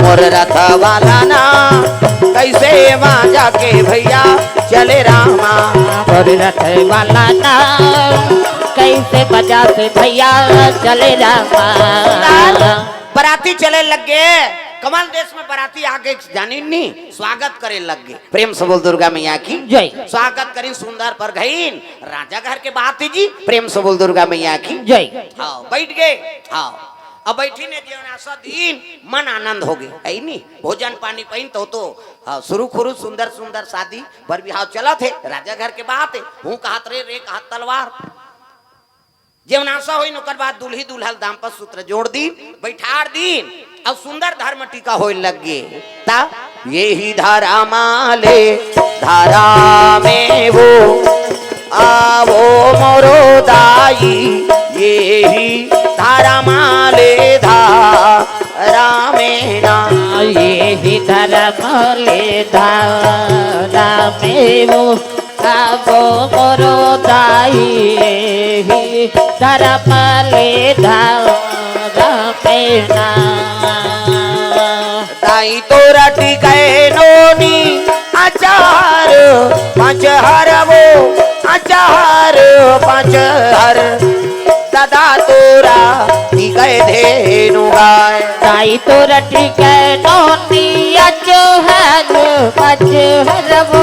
और रथ वाला ना कैसे माँ जाके भैया चले रामा और रथ वाला ना कैसे बजा से भैया चले रामा। बराती चले लगे कमल देश में बराती आगे जानी नहीं स्वागत करे लग गए प्रेम से बोल दुर्गा मैया की जय। स्वागत करी सुंदर पर गईन राजा घर के बात है जी प्रेम से बोल दुर्गा मैया की जय। हाँ बैठ गए हाँ अब बैठी ने जीवनाशा दिन मन आनंद हो गए है नहीं भोजन पानी पहन तो हाँ शुरू खुरू सुंदर सुंदर शादी बर बिहाव चला थे राजा घर के बात है हूँ कहत रे कहत तलवार जीवनाशा हुई नौकर बाद दुल्ही दुल्हल दाम्पत सूत्र जोड़ दी बैठार दिन अब सुंदर धर्म टीका हो लग गए ता ये ही धारा माले धारा में वो आवो मोरो दाई ये ही धारा माले धारा में ना ये ही धर्म ले धारा में वो आवो मोरो दाई ही धर्म ले धारा में ना ताई तोरा टिकाए नोनी आचार पांच हर वो आचार पांच हर सदा तोरा धेनु गाय। ताई तो रटी के नोनी अचहर वो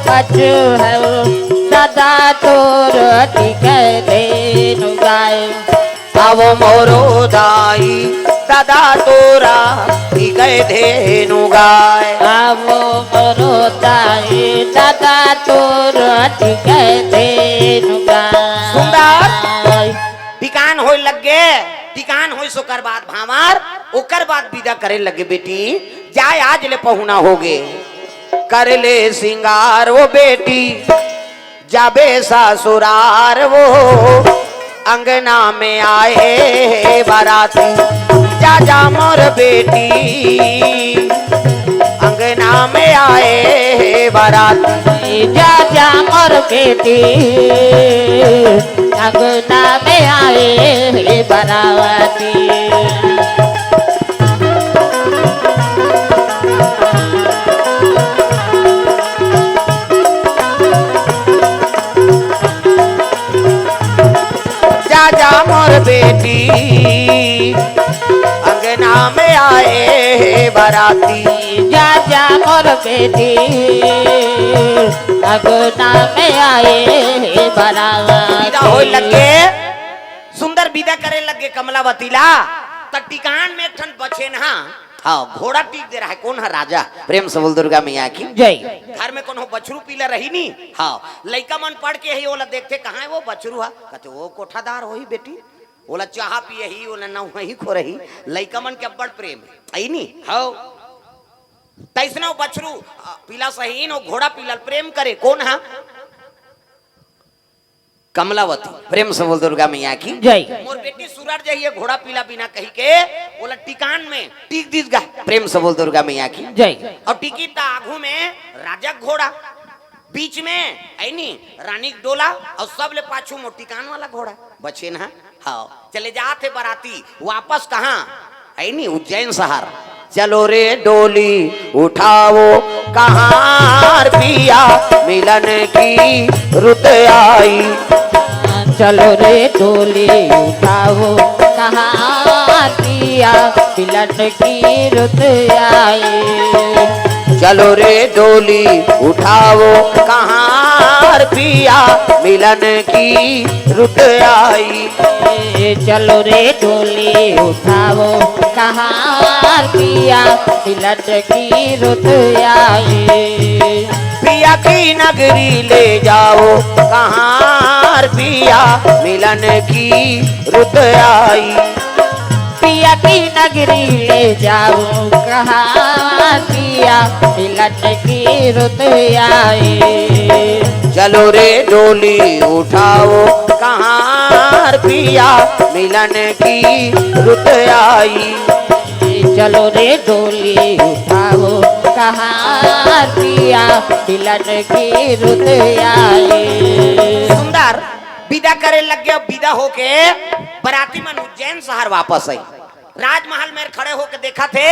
अचहर सदा तो रटी के धेनु गाय। अब मोरो दाई दादा तोरा गए धेनु गाय। अब मोरो दाई दादा तो रटी के धेनु गाय। सुंदर टिकान होय लगे, टिकान होय सोकर बाद भामार ओकर बाद विदा करे लगे बेटी जाय आज ले पहुना होगे कर ले सिंगार वो बेटी जाबे ससुरार वो अंगना में आए बाराती जा जा मोर बेटी अंगना में आए बाराती जा जा मोर बेटी अंगना में आए बाराती। जा मोर बेटी अंगना में आए बाराती जा जा मोर बेटी अंगना में आए बाराती। विदा होय लगे सुंदर विदा करे लगे कमलावती ला त टिकान में ठन बचे ना। हाँ घोड़ा टीक दे रहा है कौन है राजा प्रेम से बोल दुर्गा मैया की जय। घर में कौन हो बछरू पीला रही नी। हाँ लइका मन पढ़ के ही ओला देखते कहाँ है वो बछरू है कहते वो कोठादार हो ही बेटी ओला चाह पिए ही ओला ना वही खो रही लइका मन के बड़ प्रेम है आई नी। हाँ तैसना बछरू पीला सही नो घोड़ा पीला प्रेम करे कौन है कमलावती प्रेम से बोल दुर्गा मैया की जय। मोर बेटी सूरज जाइए घोड़ा पीला बिना कही के बोला टिकान में टीक दिस गा प्रेम से बोल दुर्गा मैया की जय। और टिकी ता आगू में राजा घोड़ा बीच में ऐनी रानी डोला और सब ले पाछू मो टिकान वाला घोड़ा बचे ना। हाँ चले जाते बाराती वापस कहाँ ऐनी उज्जैन शहर चलो रे डोली उठाओ कहाँ पिया मिलन की रुत आई। चलो रे डोली उठाओ कहाँ पिया मिलन की रुत आई। चलो रे डोली उठाओ कहाँ पिया मिलन की रुत आई। चलो रे डोली उठाओ कहाँ पिया मिलन की रुत आई। पिया की नगरी ले जाओ कहाँ पिया मिलन की रुत आई। पिया की नगरी ले जाओ कहाँ पिया मिलन की रुत आई। चलो रे डोली उठाओ कहाँ पिया मिलन की रुत आई। चलो रे डोली उठाओ कहाँ पिया मिलन की रुत आई। सुंदर विदा करे लग गया विदा होके बराती मन उज्जैन शहर वापस आई। राजमहल में खड़े होके देखा थे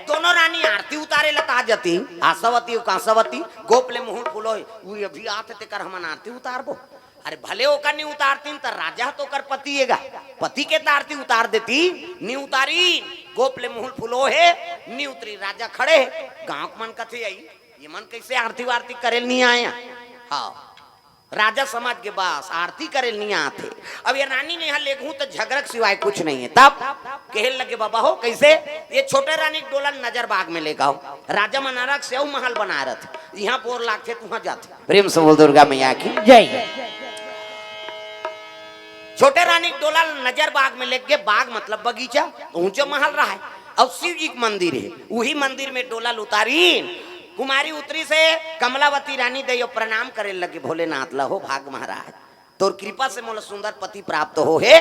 दोनों रानी आरती उतारे लता जती आशावती और कांसावती गोपले मुंह फुलो अभी आते ते कर हमन आरती उतारबो। अरे भले ओकर नहीं उतारती तो राजा तो कर पतिएगा पति के तो आरती उतार देती नहीं उतारी गोपले मुंह फुलो है नहीं उतरी राजा खड़े गांव मन कथे आई ये मन कैसे आरती वारती करेल नहीं आया। हाँ राजा समाज के पास आरती करे नहीं आते। अब ये रानी ने यहाँ लेखूं तो झगड़क सिवाय कुछ नहीं है। तब कहल लगे बाबा हो कैसे ये छोटे रानी डोला नजर बाग में ले गाओ राजा मनारक से महल बना रहे थे यहाँ पोर लाग थे तुहा जाते प्रेम से बोल दुर्गा मैया की जय। छोटे रानी डोला नजर बाग में ले गए बाग मतलब बगीचा ऊंचा महल रहा है और शिव जी का मंदिर है वही मंदिर में डोला उतारी कुमारी उतरी से कमलावती रानी दे प्रणाम करे लगे भोलेनाथ लहो भाग महाराज तोर कृपा से मोला सुंदर पति प्राप्त हो है।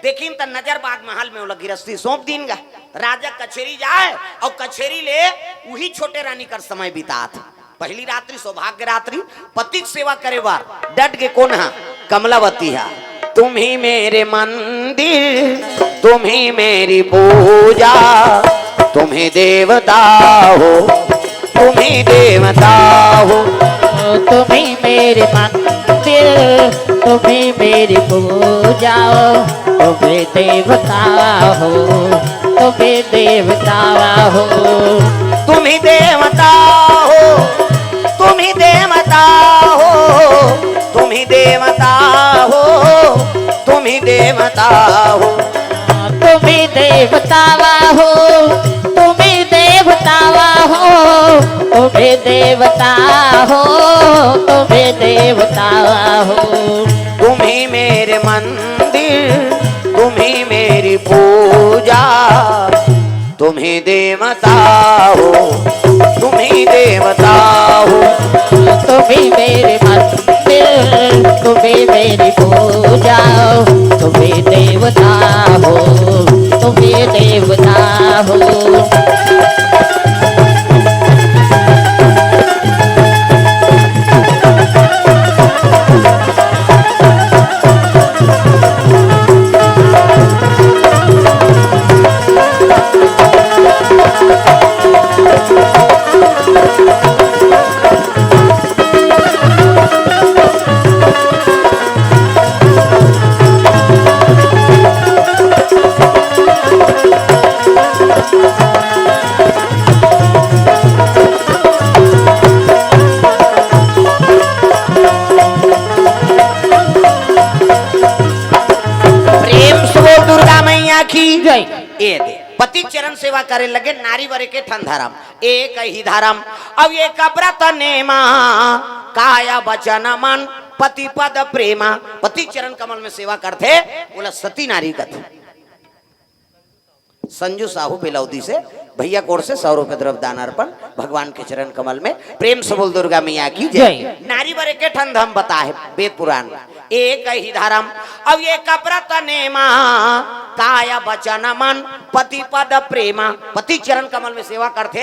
देखिन त नजर बाग महल में गिरस्ती सौंप दीन गा राजा कचेरी जाए और कचेरी ले वही छोटे रानी कर समय बितात। पहली रात्रि सौभाग्य रात्रि पति की सेवा करे बार डट के कौन है कमलावती है। तुम ही मेरे मंदिर तुम ही मेरी पूजा तुम ही देवता हो तुम ही देवता हो तुम ही मेरे मंदिर तुम्हें मेरी पूजा तुम्हें देवता हो, तुम्हें देवता हो, तुम ही देवता हो, तुम ही देवता हो, तुम ही देवता हो, तुम ही देवता हो, तुम्हें देवता हो, तुम्हें देवता हो, तुम्हें देवता हो, तुम्हें देवता हो, तुम ही मेरे मंदिर, तुम ही मेरी पूजा, तुम ही देवता हो, तुम ही देवता हो, तुम्हें मेरे मंदिर, तुम्हें मेरी पूजा, तुम्हें देवता हो, तुम्हें देवता हो। की जय। ये दे पति चरण सेवा करे लगे नारी वरे के ठंधाराम एक ही धाराम। अब ये कब्रत नेमा काया वचन मन पति पद प्रेमा। पति चरण कमल में सेवा करते बोला सती नारी कथे। संजू साहू बेलौदी से भैया कोर से 100 रुपए द्रव्य दान अर्पण भगवान के चरण कमल में। प्रेम से बोल दुर्गा मैया की जय। नारी वरे के ठंड हम बताए वेद पुराण एक ही धारम। अब ये कपरत नेमा काया वचन मन पति पद प्रेमा। पति चरण कमल में सेवा करते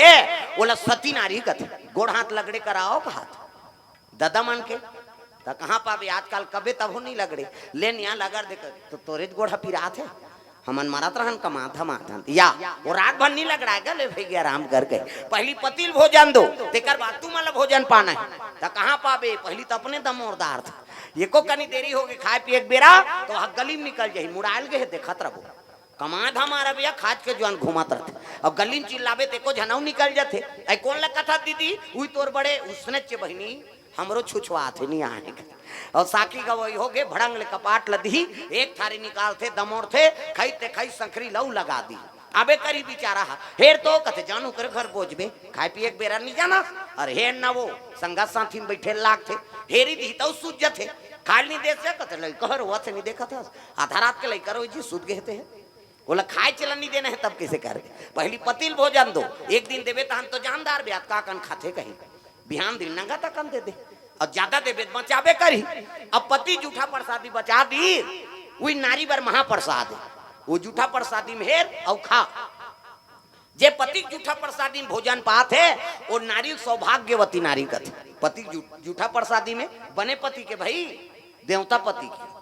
बोला सती नारी कथे। गोड़ हाथ लगड़े कराओ का हाथ दादा मन के तो कहाँ पावे आजकल कबे तब नहीं लगड़े लेन यहाँ लगा दे तो तोरे गोड़ा पिरात है हमन मारत रहन कमात हम या वो रात भर नहीं लग रहा है ले भैया आराम करके पहली पतिल भोजन दो तेकर बाद तू मतलब भोजन पाना है तो कहाँ पावे पहली तो अपने दम मोरदार था ये को कनी देरी हो गई खाए पिए बेरा तो गली में निकल जाये मुड़ायल गए देखत रहो कमात हमारा भैया खाज के जवान घुमात रहते और गली में चिल्लावे ते को झनाऊ निकल जाते आई कौन लग कथा दीदी हुई तोर बड़े उसने चे बहनी हमरो छुछवा थे नहीं आने और साकी का वही हो गए भड़ंग ले कपाट लदी एक थारी निकालते दमोर थे खाईते खाई संकरी लऊ लगा दी अबे करी बेचारा हेर तो कथे जानू कर घर बोझबे खाए पिए एक बेरा नहीं जाना और हेर ना वो संगा साथी में बैठे लाग थे हेरी दी तो सूझ थे खाल नहीं दे से कथे लई कहर हुआ थे नहीं देखा था आधा रात के लई करो जी सूझ गए थे बोला खाए चलन नहीं देना है तब कैसे कर पहली पतिल भोजन दो एक दिन देवे तो हम तो जानदार ब्यात का कन खाते कहीं बिहान दिन नंगा तक कन दे दे और ज्यादा देवे बचावे करी। अब पति जूठा प्रसादी बचा दी वही नारी बर महाप्रसाद वो जूठा प्रसादी में हेर और खा जे पति जूठा प्रसादी में भोजन पात है वो नारी सौभाग्यवती नारी कथे। पति जूठा प्रसादी में बने पति के भाई देवता पति के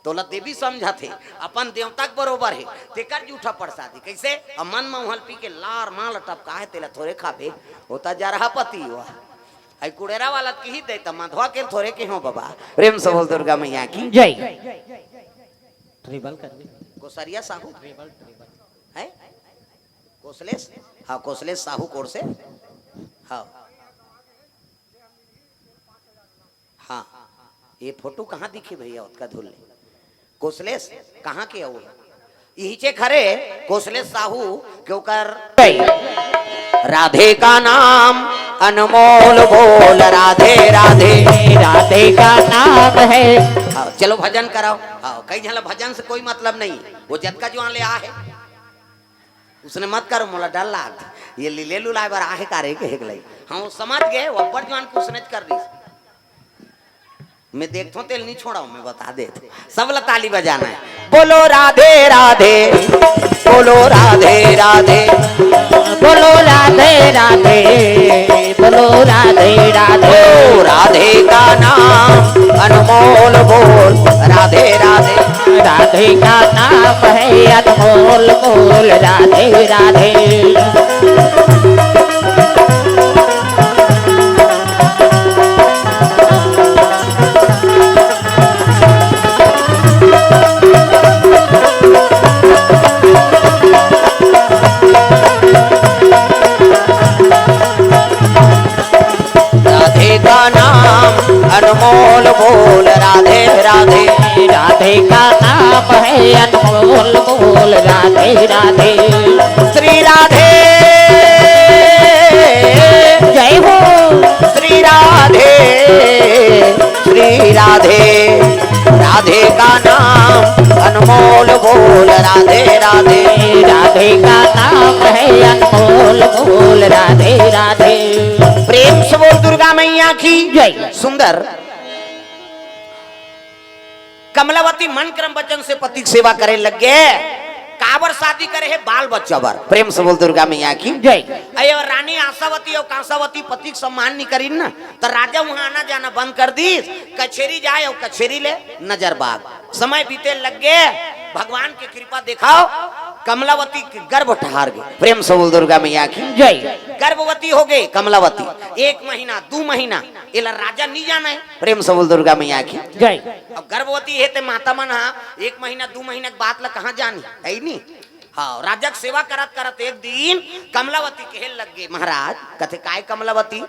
तोला देवी समझा थे अपन देवता के बरोबर है तेकर जूठा प्रसादी कैसे मन में उहल पी के लार माल टपका है तेला थोड़े खाबे होता जा रहा पति हुआ आई कुड़ेरा वाला की ही देता माधवा के थोड़े के हो बाबा। प्रेम से बोल दुर्गा मैया की जय। कोसरिया साहू है कोसलेश हाँ कोसलेश साहू कोर से हाँ हाँ ये फोटो कहाँ दिखी भैया उसका धुल कोसलेश कहाँ के वो यही खरे कोसलेश साहू क्यों कर राधे का नाम अनमोल बोल राधे राधे राधे का नाम है। चलो भजन कराओ कई झला भजन से कोई मतलब नहीं वो जत का जो ले आ है उसने मत करो मोला डर लाग ये लीले लुलाए बार आहे कारे के हेगलाई हाँ समझ गए वो अब्बर जवान को उसने कर दी मैं देखता हूँ तेल नहीं छोड़ा मैं बता दे सब ताली बजाना है। बोलो राधे राधे बोलो राधे राधे बोलो राधे राधे बोलो राधे राधे राधे का नाम अनमोल बोल राधे राधे राधे का नाम है अनमोल बोल राधे राधे। अनमोल बोल राधे राधे। राधे का नाम है अनमोल बोल राधे राधे। श्री राधे जय हो श्री राधे श्री राधे। राधे का नाम अनमोल बोल राधे राधे। राधे का नाम है अनमोल बोल राधे राधे। प्रेम से बोल दुर्गा मैया की जय। सुंदर कमलावती मन क्रम वचन से पति की सेवा करे लग गए। काबर शादी करे है बाल बच्चा बर। प्रेम से बोल दुर्गा मैया की जय। अये और रानी आशावती और कांसावती पति का सम्मान नहीं करी ना तो राजा वहां आना जाना बंद कर दी। कचेरी जाए और कचेरी ले नजर बाग। समय बीते लग गए। भगवान की कृपा दिखाओ कमलावती गर्भ ठहार गए। प्रेम से बोल दुर्गा मैया की जय। गर्भवती हो गई कमलावती। 1 महीना 2 महीना इला राजा नहीं जाना है। प्रेम से बोल दुर्गा मैया की जय। अब गर्भवती है ते माता मन हा 1 महीना 2 महीना के बात ला कहाँ जानी है नहीं। हाँ राजा की सेवा करत करत एक दिन कमलावती कहे लग गए महाराज कथे काय कमलावती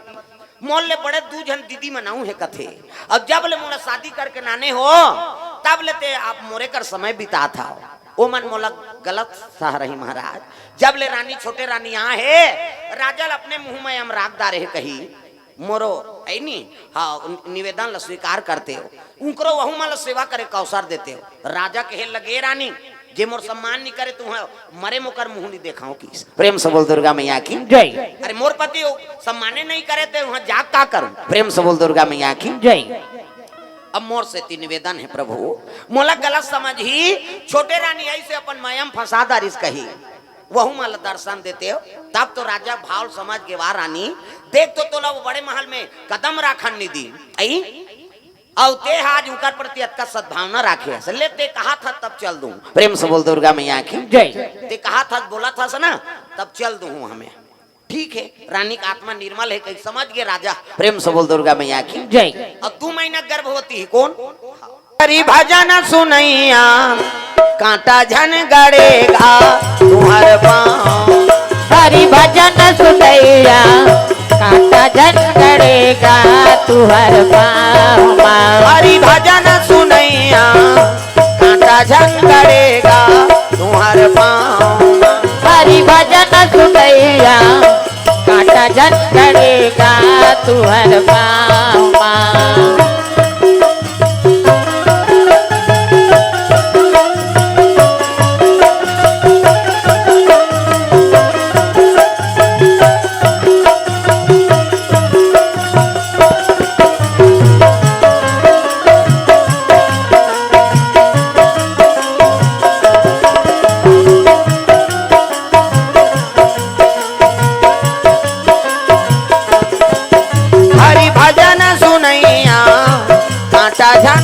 मोल ले बड़े 2 जन दीदी मनाऊ है कथे। अब जब ले मोला शादी करके नाने हो तब लेते आप मोरे कर समय बिता था। ओ मन मोला गलत सह रही महाराज। जब ले रानी छोटे रानी यहाँ है राजा अपने मुंह में हम राग दारे कही मोरो है नी। हाँ निवेदन ला स्वीकार करते हो उनकरो वहु माला सेवा करे का अवसर देते हो। राजा कहे लगे रानी जे मोर सम्मान नहीं करे तू मरे मोकर मुंह नहीं देखाओ की। प्रेम से बोल दुर्गा मैया की जय। अरे मोर पति हो सम्माने नहीं करे थे वहां जाग का करूं। प्रेम से बोल दुर्गा मैया की जय। अब मोर से निवेदन है प्रभु मोला गलत समझ ही छोटे रानी आई से अपन मायम फंसा दारिस कही वहु माला दर्शन देते हो। तब तो राजा भाव समझ के वाह रानी देख तो तोला वो बड़े महल में कदम राखन नहीं दी आई और ते आज उनकर प्रति अतका सद्भावना राखे है ले ते कहा था तब चल दूं। प्रेम से बोल दुर्गा मैया की जय। ते कहा था बोला था ना तब चल दूं हमें। ठीक है रानी का आत्मा निर्मल है कहीं समझ गए राजा। प्रेम से बोल दुर्गा मैया की जय। अब 2 महीना गर्भवती है कौन हरि भजन सुनैया कांटा झन गड़ेगा तुम्हारे पाँव। हरि भजन सुनैया कांटा झन गड़ेगा तुहर पाँव। हरि भजन सुनैया कांटा झन गड़ेगा तुम्हारे पाँव। हरि भजन सुनैया कांटा झन गड़ेगा तुहर पाँव।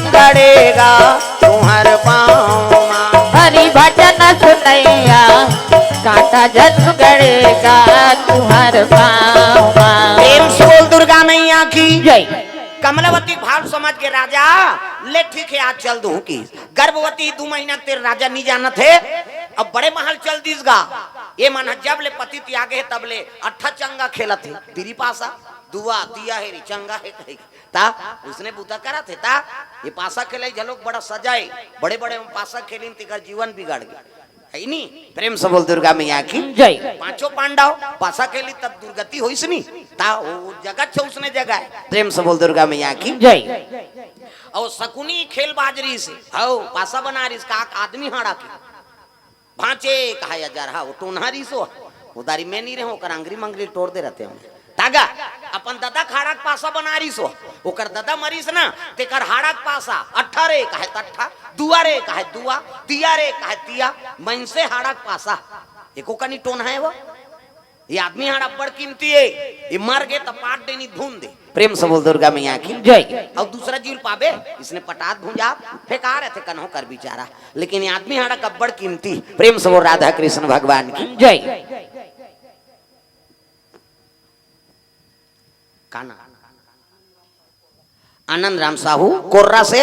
गड़ेगा तुम्हार पाँव। हरि भजन सुनैया कांटा झन गड़ेगा तुहर पाँव। प्रेम से बोल दुर्गा मैया की जय। कमलावती भाव समझ के राजा ले ठीक है आज चल दूं की। गर्भवती 2 महीना तेरे राजा नहीं जाना थे अब बड़े महल चल दीसगा। ये मन जब ले पति त्यागे तब ले अट्ठा चंगा खेला थे तेरी पासा दुआ दिया है चंगा है कहीं ता उसने बूता करा थे ता ये पासा खेले झलोक बड़ा सजाए बड़े बड़े पासा खेली तेकर जीवन बिगाड़ गया है नहीं। प्रेम से बोल दुर्गा मैया की जय। 5 पांडव पासा खेली तब दुर्गति हुई सुनी ता वो जगत से उसने जगह। प्रेम से बोल दुर्गा मैया की जय। और शकुनी खेल बाजरी से आओ पासा बना रही का आदमी हाड़ा के भांचे कहा हजार हा वो टोनहारी सो उदारी में नहीं रहे कर अंगरी मंगरी तोड़ दे रहते हम तागा अपन दादा खाड़ा के पासा बना रही सो ओकर दादा मरीस ना तेकर हाड़ा के पासा 18 कहे तट्ठा दुआरे कहे दुआ तियारे कहे तिया मन से हाड़ा के पासा एको कनी टोन है वो ये आदमी हाड़ा बड़ कीमती है ये मर गए तो पाट देनी धुन दे। प्रेम से बोल दुर्गा मैया की जय। और दूसरा जीव पावे इसने पटात भुंजा फेंका रहे थे कन्हो कर बिचारा लेकिन ये आदमी हाड़ा का बड़ कीमती। प्रेम से बोल राधा कृष्ण भगवान की जय। काना आनंद राम साहू कोर्रा से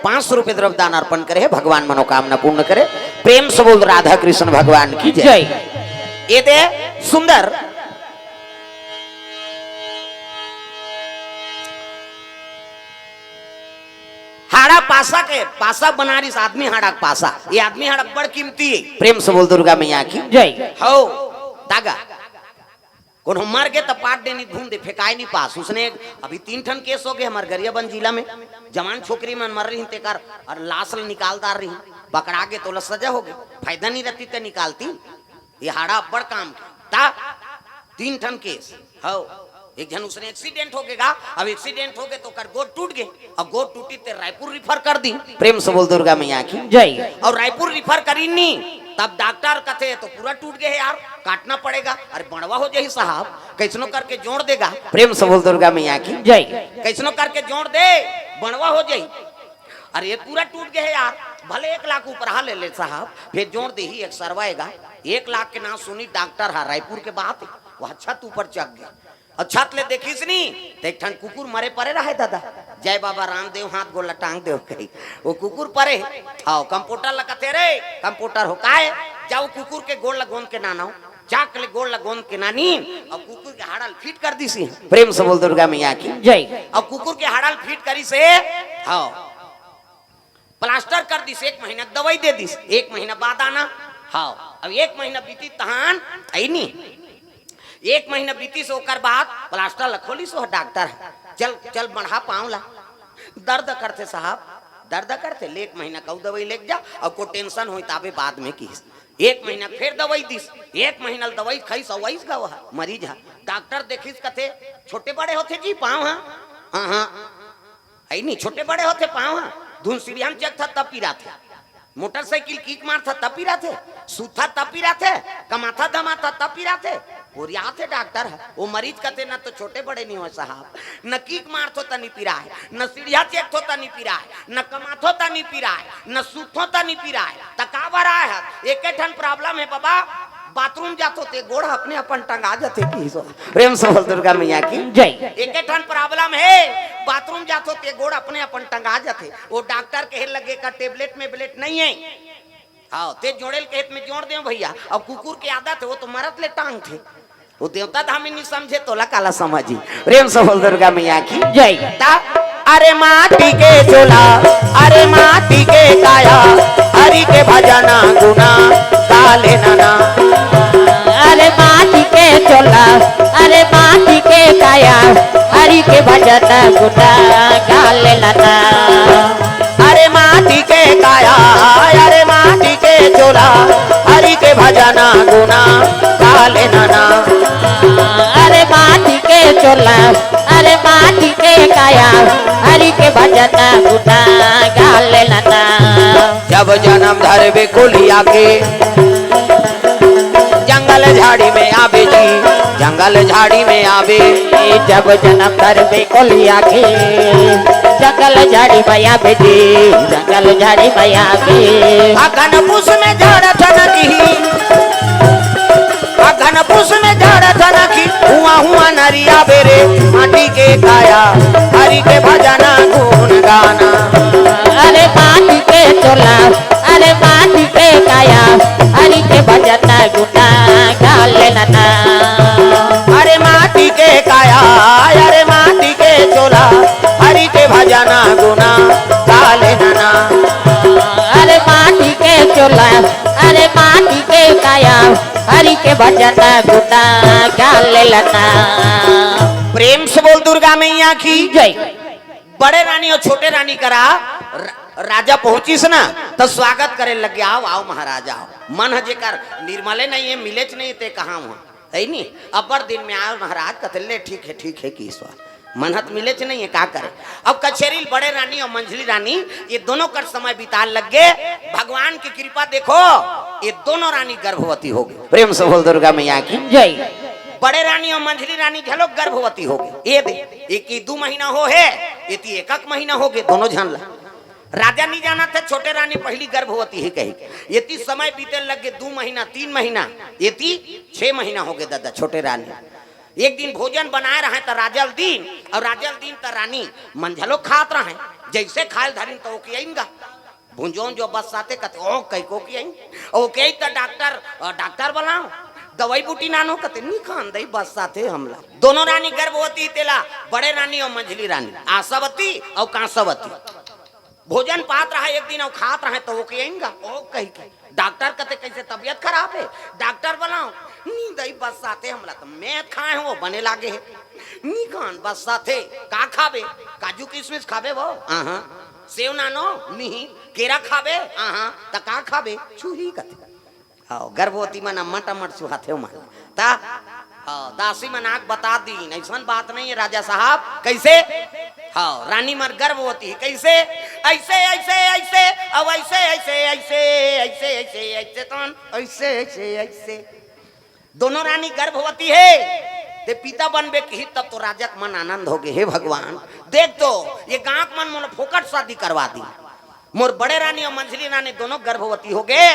500 रुपए द्रव्य दान अर्पण करे भगवान मनोकामना पूर्ण करे। प्रेम से बोल राधा कृष्ण भगवान की जय। ये दे सुंदर पासा के पासा बनारिस आदमी हाड़क पासा, ये आदमी हाड़क बड़ कीमती है। प्रेम से बोल दुर्गा मैया की जय हो दागा कौन हम मर गए तो पाट देनी घूम दे फेंकाए नहीं पास उसने अभी 3 ठन केस हो गए हमारे गरियाबंद जिला में जवान छोकरी में मर रही तेकर और लाश निकालदार रही पकड़ा के तो सजा हो गई फायदा नहीं रहती तो निकालती ये हाड़ा बड़ काम था 3 ठन केस हो एक जन उसने एक्सीडेंट हो गया अब एक्सीडेंट हो गए तो कर गोद टूट गए अब गोद टूटी तो रायपुर रिफर कर दी प्रेम से बोल दुर्गा मैया की जय और रायपुर रिफर करी नहीं तब डॉक्टर कहते तो पूरा टूट गए यार काटना पड़ेगा अरे बड़वा हो जाए साहब कैसनो करके जोड़ देगा प्रेम से बोल दुर्गा मैया की जय कैसनो करके जोड़ दे बड़वा हो जाए अरे ये पूरा टूट गए यार भले 1 लाख ऊपर हा ले ले साहब फिर जोड़ दे ही एक सरवाएगा 1 लाख के नाम सुनी डॉक्टर हा रायपुर के बात वह छत ऊपर चढ़ गया और छत ले देखिस नी तो एक ठन कुकुर मरे परे रहे दादा जय बाबा रामदेव हाथ गोला टांग दे कही वो कुकुर परे आओ कंप्यूटर लगाते रे कंप्यूटर हो काए जाओ कुकुर के गोड़ लगोन के नाना चाक ले गोड़ लगोन के नानी और कुकुर के हाड़ल फिट कर दी सी प्रेम से बोल दुर्गा मैया की जय और कुकुर के हाड़ल फिट करी से हाँ प्लास्टर कर दी 1 महीना दवाई दे दी 1 महीना बाद आना हाँ अब 1 महीना बीती तहान आई नहीं 1 महीना बीती से होकर बाद प्लास्टर लखोली सो डॉक्टर चल चल बढ़ा पाऊला दर्द करते साहब दर्द करते ले 1 महीना कऊ दवाई लेके जा और को टेंशन होई ताबे बाद में की 1 महीना फिर दवाई दिस 1 महीना दवाई खाई सवाईस गवा मरीज हा डॉक्टर देखिस कथे छोटे बड़े होते जी पाँव हाँ हाँ आई नहीं छोटे बड़े होते पाँव हाँ धुन सीढ़ियां चेक था तब पी रहा थे मोटरसाइकिल किक मार था तब पी रहा थे सूथा तब पी रहा थे कमाथा धमाथा तब पी रहा थे और यहाँ थे डॉक्टर है वो मरीज कहते ना तो छोटे बड़े नहीं हो साहब न किक मार तो नहीं पी रहा है न सीढ़िया चेक होता नहीं पी रहा है न कमाथो ता नहीं पी रहा है न सूथो ता नहीं पी रहा है तका भरा है एक ठन प्रॉब्लम है बाबा बाथरूम जातो ते गोड़ अपने अपन टंगा जाते की सो प्रेम से बोल दुर्गा मैया की जय एक ठन प्रॉब्लम है बाथरूम जातो ते गोड़ अपने अपन टंगा जाते वो डॉक्टर कहे लगे का टेबलेट में ब्लेट नहीं है हाँ ते जोड़ेल कहत में जोड़ दे भैया अब कुकुर की आदत है वो तो मरत ले टांग थे वो देवता धामी नहीं समझे तो काला समझी प्रेम से बोल दुर्गा मैया की जय अरे माटी के चोला अरे माटी के काया हरि के भजना गुना काले नाना अरे माटी के चोला अरे माटी के काया हरि के भजन गुना गाले लना अरे माटी के काया अरे माटी के चोला हरि के भजना गुना काले नाना अरे माटी के चोला अरे माटी के काया हरि के भजन गुना गाले लना जब जन्म धरबे कोलिया के जंगल झाड़ी में आवे जी जंगल झाड़ी में आवे जब जन्म धरबे कोलिया के जंगल झाड़ी में आवे जी जंगल झाड़ी में आवे अगन पुष में झाड़ ठनकी अगन पुष में झाड़ ठनकी हुआ नरिया बेरे माटी के काया हरि के भजना गुण गाना अरे माटी के चोला अरे माटी के काया हरि के भजन गुना गाले लना अरे माटी के काया अरे माटी के चोला हरि के भजना गुना काले नाना अरे माटी के चोला अरे माटी के काया हरि के भजन गुना गाले लना प्रेम से बोल दुर्गा मैया की जय बड़े रानी और छोटे रानी करा राजा पहुंचीस ना तो स्वागत करे लगे आओ आओ महाराजा आओ मन है जेकर निर्मले नहीं है मिलेच नहीं ते कहाँ हुआ है नहीं अबर दिन में आओ महाराज कतले ठीक है की ईश्वर मनहत मिलेच नहीं है का करे अब कचेरी बड़े रानी और मंझली रानी ये दोनों कर समय बिता लग गए भगवान की कृपा देखो ये दोनों रानी गर्भवती हो गई प्रेम से बोल दुर्गा मैया की जय बड़े रानी और मंझली रानी झलो गर्भवती हो गई ये दे एक 2 महीना हो है ये 1 महीना हो गए दोनों झनला राजा नहीं जाना था छोटे रानी पहली गर्भवती ही कही ये ती समय बीते लग गए 2 महीना 3 महीना ये 6 महीना हो गए दादा छोटे रानी एक दिन भोजन बनाए रहे तो राजल दिन और राजल दिन तो रानी मंझलो खात रहे जैसे खाल धरिन तो ओके आएंगा भुंजोन जो बस साथे कहते ओ कई को की आएंगे ओके तो डॉक्टर बनाओ दवाई बूटी नानो कहते नहीं खान दई बस साथे हमला दोनों रानी गर्भवती तेला बड़े रानी और मंझली रानी आशावती और कांसावती भोजन पात रहा एक दिन और खात रहे तो वो कहेंगा ओ कही के डॉक्टर कहते कैसे तबीयत खराब है डॉक्टर बनाओ नींद आई बस साथे हमला तो मैं खाए हो बने लागे है नी खान बस साथे का खाबे काजू किशमिश खाबे वो आहा सेव नानो नहीं केरा खाबे आहा त का खाबे छुही कहते हाँ गर्भवती मना मट सुहाते हो मान ता हाँ दासी मन आग बता दी ऐसा बात नहीं है राजा साहब कैसे हाँ रानी मर गर्भवती कैसे ऐसे ऐसे ऐसे अब ऐसे ऐसे ऐसे ऐसे ऐसे ऐसे तन ऐसे ऐसे ऐसे दोनों रानी गर्भवती है ते पिता बनबे की तब तो राजा मन आनंद हो गए हे भगवान देख तो ये गांव मन मोला फोकट शादी करवा दी मोर बड़े रानी और मंझली रानी दोनों गर्भवती हो गए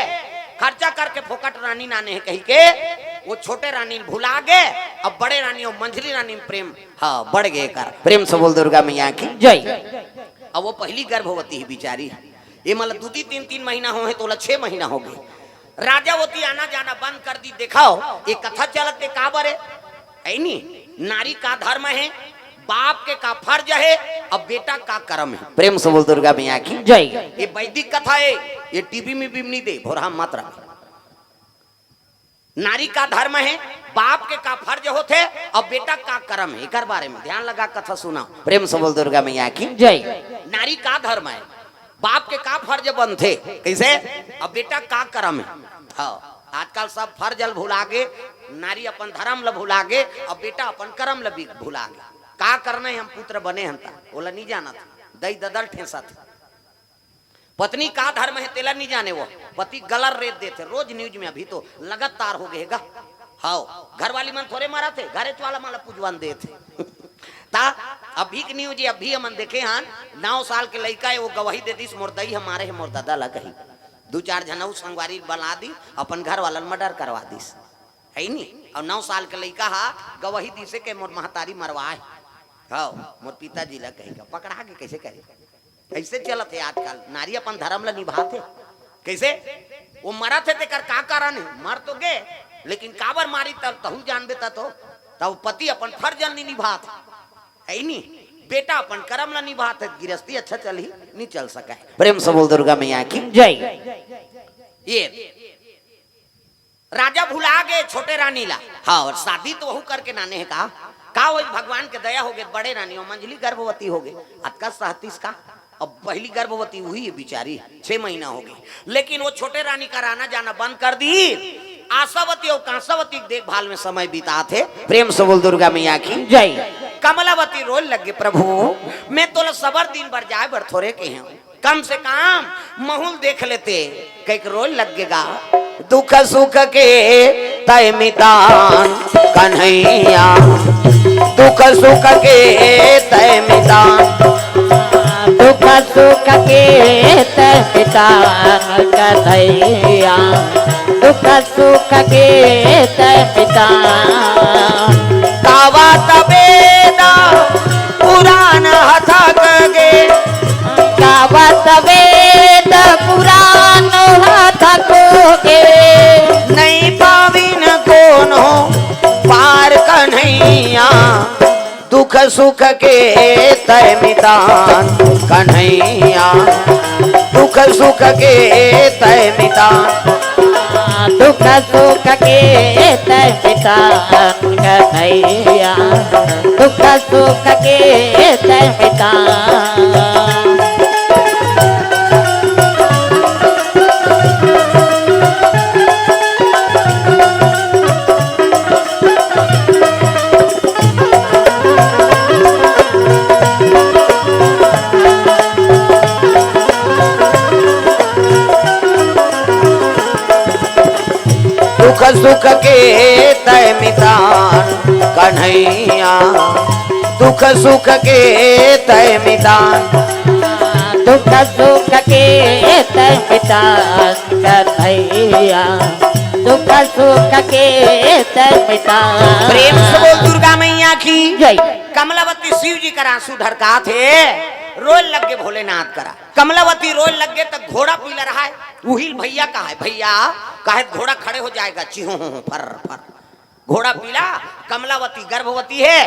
खर्चा करके फोकट रानी नाने है कही के वो छोटे रानी भुला गए अब बड़े रानी और मंझली रानी में प्रेम हाँ बढ़ गए कर प्रेम से बोल दुर्गा मैया की जय। अब वो पहली गर्भवती है बिचारी ये मतलब 2-3 महीना हो है तो 6 महीना हो गए राजावती आना जाना बंद कर दी देखाओ ये कथा चलते का बरे है नी नारी का धर्म है बाप के का फर्ज है अब बेटा का कर्म है प्रेम से बोल दुर्गा मैया की जय। ये वैदिक कथा है ये टीवी में भी नहीं दे भोरा मात्रा नारी का धर्म है बाप के का फर्ज होते अब बेटा का कर्म है एक बारे में ध्यान लगा कथा सुना प्रेम से बोल दुर्गा मैया की जय। नारी का धर्म है बाप के का फर्ज बनते कैसे अब बेटा का कर्म है हाँ आजकल सब फर्ज भुला गे नारी अपन धर्म ल भुला गे अब बेटा अपन कर्म ल भी भुला गे का करना है हम पुत्र बने हंता बोला नहीं जाना था दई ददल ठेसा था पत्नी का धर्म है तेला नहीं जाने वो पति गलर रेत देते रोज न्यूज में अभी तो लगातार हो गएगा हाँ घर वाली मन थोड़े मारा थे घरे वाला माला पुजवान दे थे ता अभी की न्यूज अभी हम देखे हाँ 9 साल के लड़का है वो गवाही दे दी मुर्दई हमारे है मोर दादा ला कही 2-4 जनऊ संगवारी बना दी अपन घर वालन मर्डर करवा दी है नी और 9 साल के लड़का हा गवाही दी से के मोर महतारी मरवाए हाँ मोर पिताजी ला कही पकड़ा के कैसे करे कैसे चलत है आजकल नारी अपन धर्म ला निभाते कैसे वो मरा थे तेकर का कारण है मर तो गए लेकिन काबर मारी तब तहु जानबे तो तब पति अपन फर्ज नहीं निभात है नी बेटा अपन कर्म ला निभात गिरस्ती अच्छा चली नहीं चल सका है प्रेम से बोल दुर्गा मैया की जय। ये राजा भुला गए छोटे रानी ला हाँ और शादी तो वहू करके नाने है का वो भगवान के दया हो गए बड़े रानी और मंझली गर्भवती हो गए अतका 37 का अब पहली गर्भवती हुई है बिचारी 6 महीना हो गई लेकिन वो छोटे रानी का आना जाना बंद कर दी आशावती और कांसावती देखभाल में समय बिता थे प्रेम से बोल दुर्गा मैया की जय। कमलावती रोल लगे प्रभु मैं तो सबर दिन भर जाए बर थोड़े के हैं कम से कम महूल देख लेते कई रोल लगेगा दुख सुख के तय मितान कन्हैया दुख सुख के तय मितान दुख सुख के तय मितान कन्हैया दुख सुख के तय मितान कावा तबेदा पुराण हथक गे कावा तबेद पुराण हथक गे नहीं पाविन कौन हो पार कन्हैया दुख सुख के तय मितान कन्हैया दुख सुख के तय मितान दुख सुख के तय मितान कन्हैया दुख सुख के तय मितान दुख सुख के तय मितान कन्हैया दुख सुख के तय मितान दुख सुख के तय मितान कन्हैया दुख सुख के तय मितान प्रेम से बोल दुर्गा मैया की जय। कमलावती शिव जी का आंसू ढरका थे रोल लग गए भोलेनाथ करा कमलावती रोल लग गए तो घोड़ा पीला रहा है उहिल भैया का है भैया कहे घोड़ा खड़े हो जाएगा चिहो फर फर घोड़ा पीला कमलावती गर्भवती है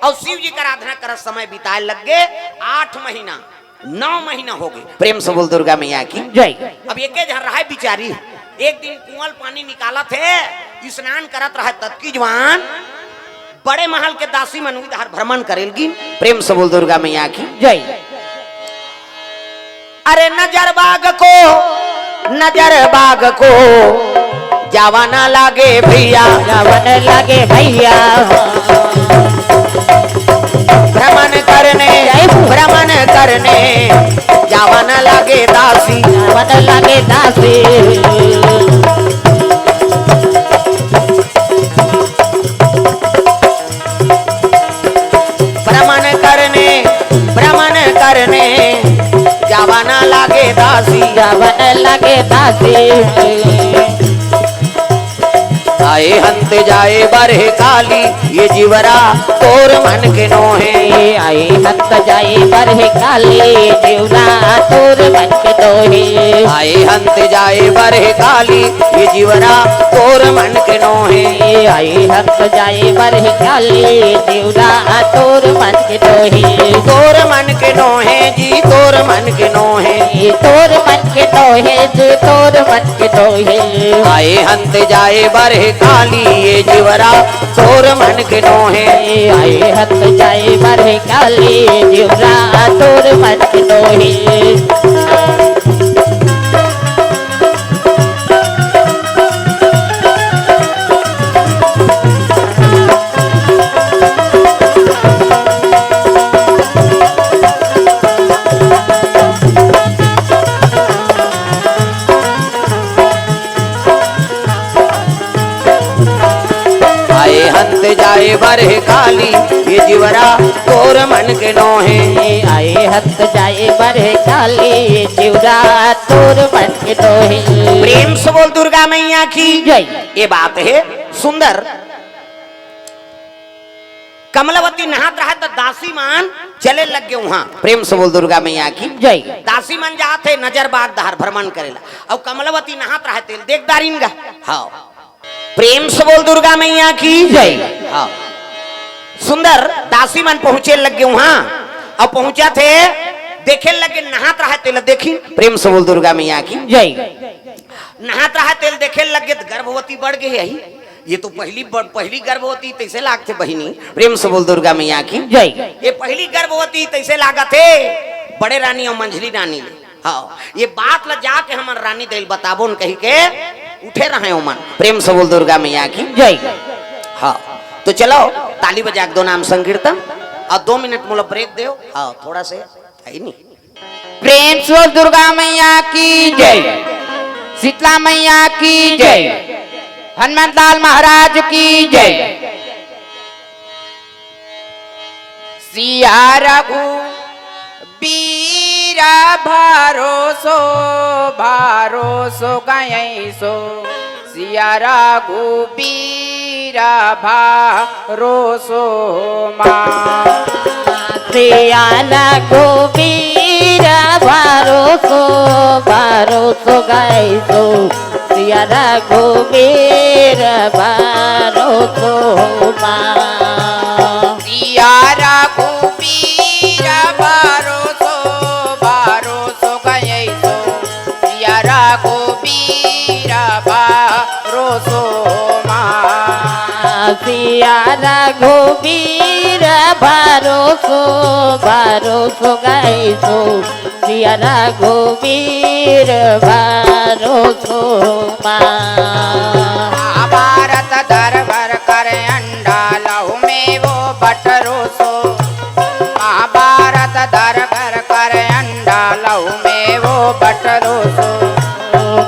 और शिव जी का आराधना कर समय बिताए लग गए 8 महीना 9 महीना हो गए। प्रेम से बोल दुर्गा मैया की जय। अब एक झर रहा है बिचारी, एक दिन कुआं पानी निकाला थे, स्नान करत रहा तब की जवान बड़े महल के दासी मन हर भ्रमण करेलगी। प्रेम से बोल दुर्गा मैया की जय। अरे नजर बाग को जावाना लागे भैया, जावन लगे भैया, भ्रमण करने जावाना लागे दासी, जावन लगे दासी, भ्रमण करने जावाना लागे दासी, जावन लगे दासी। आए हंत जाए बरहे काली ये जीवरा तोर मन के नोहे, आई हंत जाए बरहे काली जीवरा तोर मन के दोहे, आए हंत जाए बरहे काली ये जीवरा तोर मन के नोहे, आई हंत जाए बरहे काली जीवरा तोर मन के दोहे, तोर मन के नोहे जी, तोर मन के नोहे, तोर मन के दोहे जी, तोर मन के दोहे। आए हंत जाए बरहे काली ये जीवरा तोर मन के नोहे, आए हंत जाए बरहे काली जीवरा तोर मन के दोहे। हंत जाए बरहे काली ये जीवरा तोर मन के नोहे, आए हंत जाए बरहे काली जीवरा तोर मन के दोहे। प्रेम से बोल दुर्गा मैया की जय। ये बात है सुंदर। कमलवती नहात रहा तो दासी मान चले लग गए वहां। प्रेम से बोल दुर्गा मैया की जय। दासी मन जाते नजर बाग दहर भ्रमण करेला, अब कमलवती नहात रहा तेल देख दारिन गा। हाँ प्रेम से बोल दुर्गा मैया की जय। हाँ सुंदर दासी मन पहुंचे लग गए वहां, अब पहुंचा थे देखे लगे नहात रहा तेल देखी। प्रेम से बोल दुर्गा मैया की जय। नहात रहा तेल देखे लगे तो गर्भवती बढ़ गई है, ये तो पहली गर्भवती तैसे लागते बहिनी। प्रेम से बोल दुर्गा मैया की जय। ये पहली गर्भवती तैसे लागत है बड़े रानी और मंझली रानी। हाँ ये बात ला जाके हमार रानी दिल बताबो न कही के उठे रहे हो मन। प्रेम से बोल दुर्गा मैया की जय। हाँ तो चलो ताली बजा के दो नाम संकीर्तन और 2 मिनट मुझे ब्रेक दो। हाँ थोड़ा से है नहीं। प्रेम से दुर्गा मैया की जय, शीतला मैया की जय, हनुमान लाल महाराज की जय। सिया रघु बीरा भरोसो भरोसो गयसो, सिया रघु बीरा भरोसो माँ, सिया रघु बीरा भरोसो भरोसो गयसो, सिया रघु बीरा भरोसो माँ, सिया रघु बीरा भरोसो भरोसो गयसो, सिया रघु बीरा भरोसो माँ, सिया रघु बीरा भरोसो भरोसो गयसो, सिया रघु बीरा भरोसो माँ। भारत दरबार कर अंडा लहू में वो बटरोसो, महाभारत दरबार कर अंडा लहू में वो बटरोसो,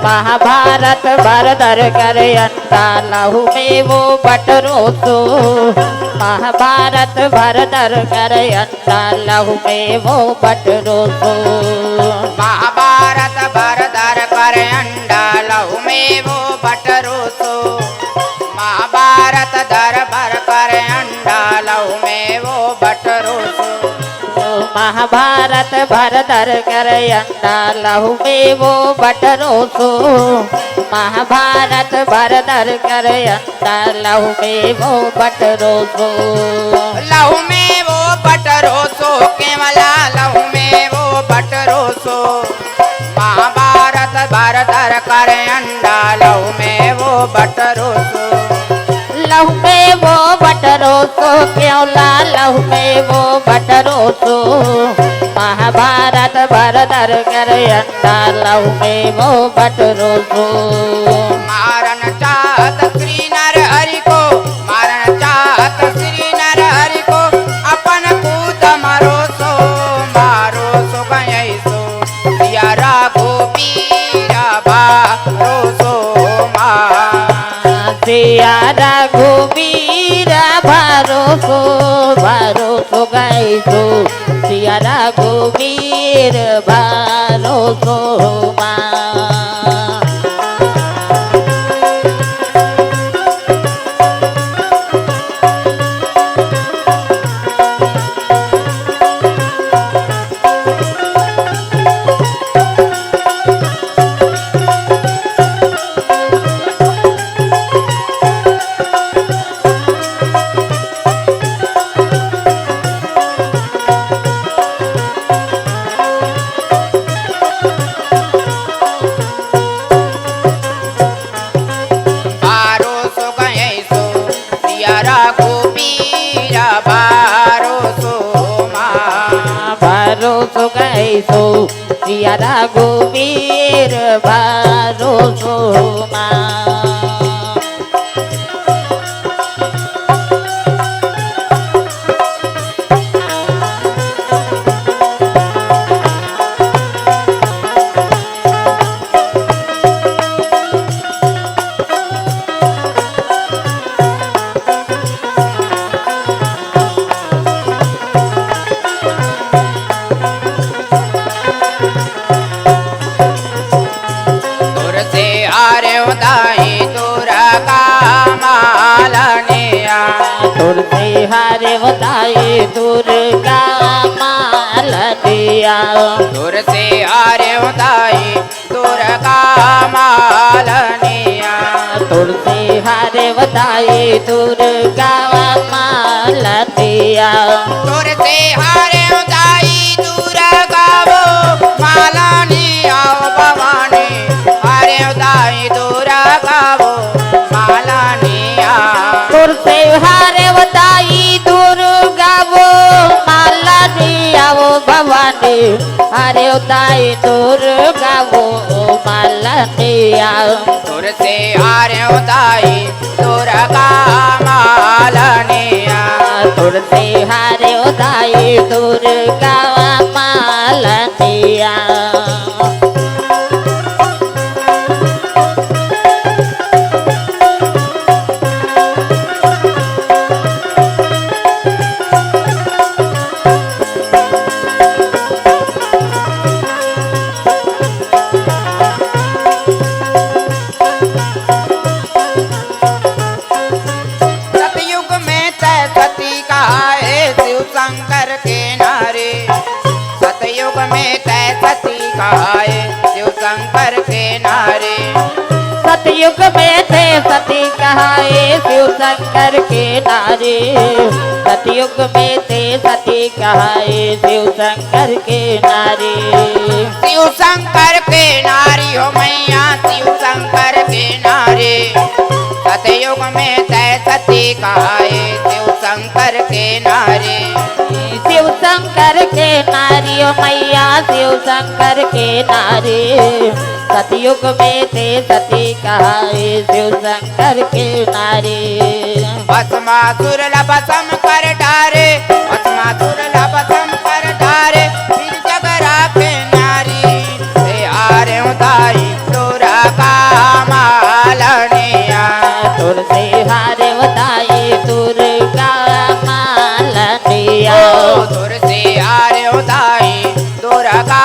महाभारत बरदर कर अंडा लहू में वो बटरोसो, महाभारत बरदर कर अंडा लहू में वो बटरोसो, महाभारत बरदर कर अंडा लहू में वो बटरोसो, महाभारत दरबार कर अंडा लहू में वो बटरोसो, महाभारत भरदर कर अंडा लहू में वो बटरोसो, महाभारत भरदर कर अंडा लहू में वो बटरोसो, लहू में वो बटरोसो केवला लहू में वो बट महाभारत भरतर कर अंडा लहू में वो बटरो सो लहू में वो बटरो सो क्यों ला लहू में वो बटरो सो महाभारत भरतर कर अंडा लहू में वो बटरो सो मारन चाहत श्री नर हरि को मारन चाहत श्री नर हरि को अपन कूद मारो सो गई सो सिया रघुबीर बारो सो सिया रघुबीर भरोसो गई सो सिया रघुबीर भरोसो भरोसो गई सो सिया रघुबीर भरोसो दाई दुर्गा मालनिया तुलसी हरे बताई दुर्गा मालनिया तुलसी हरे दाई दुर्गा मालनिया तुलसी हरे बताई दुर्गा मालनिया तुलसी हरे दाई दुर्गा वो मालनिया भवानी हरे दाई दुर्गा वो मालनिया तुलसी हरे बताई दुर्गा वो मालनिया वो भवानी हरे दाई दुर्गा वो मालनिया तुलसी हरे दाई दुर्गा मालनिया तुलसी हरे दाई दुर्गा मालनिया सतयुग में तय सती कहाए शिव शंकर के नारे सतयुग में तय सती कहाए शिव शंकर के नारे सतयुग में थे सती कहाए शिव शंकर के नारे सतयुग में थे सती कहाए शिव शंकर के नारे शिव शंकर के नारी हो मैया शिव शंकर के नारे सतयुग में तय सती कहाए शिव शंकर के नारे शिव शंकर के नारी ओ मैया शिव शंकर के नारे सतयुग में थे सती कहाए शिव शंकर के नारे भस्मासुर लभसम कर डारे भस्मासुर लभसम कर डारे फिर जग राखे नारी से आरे उदाई दुर्गा मालनिया तुलसी हारे बताई दुर्गा मालनिया तुलसी आरे उदाई दुर्गा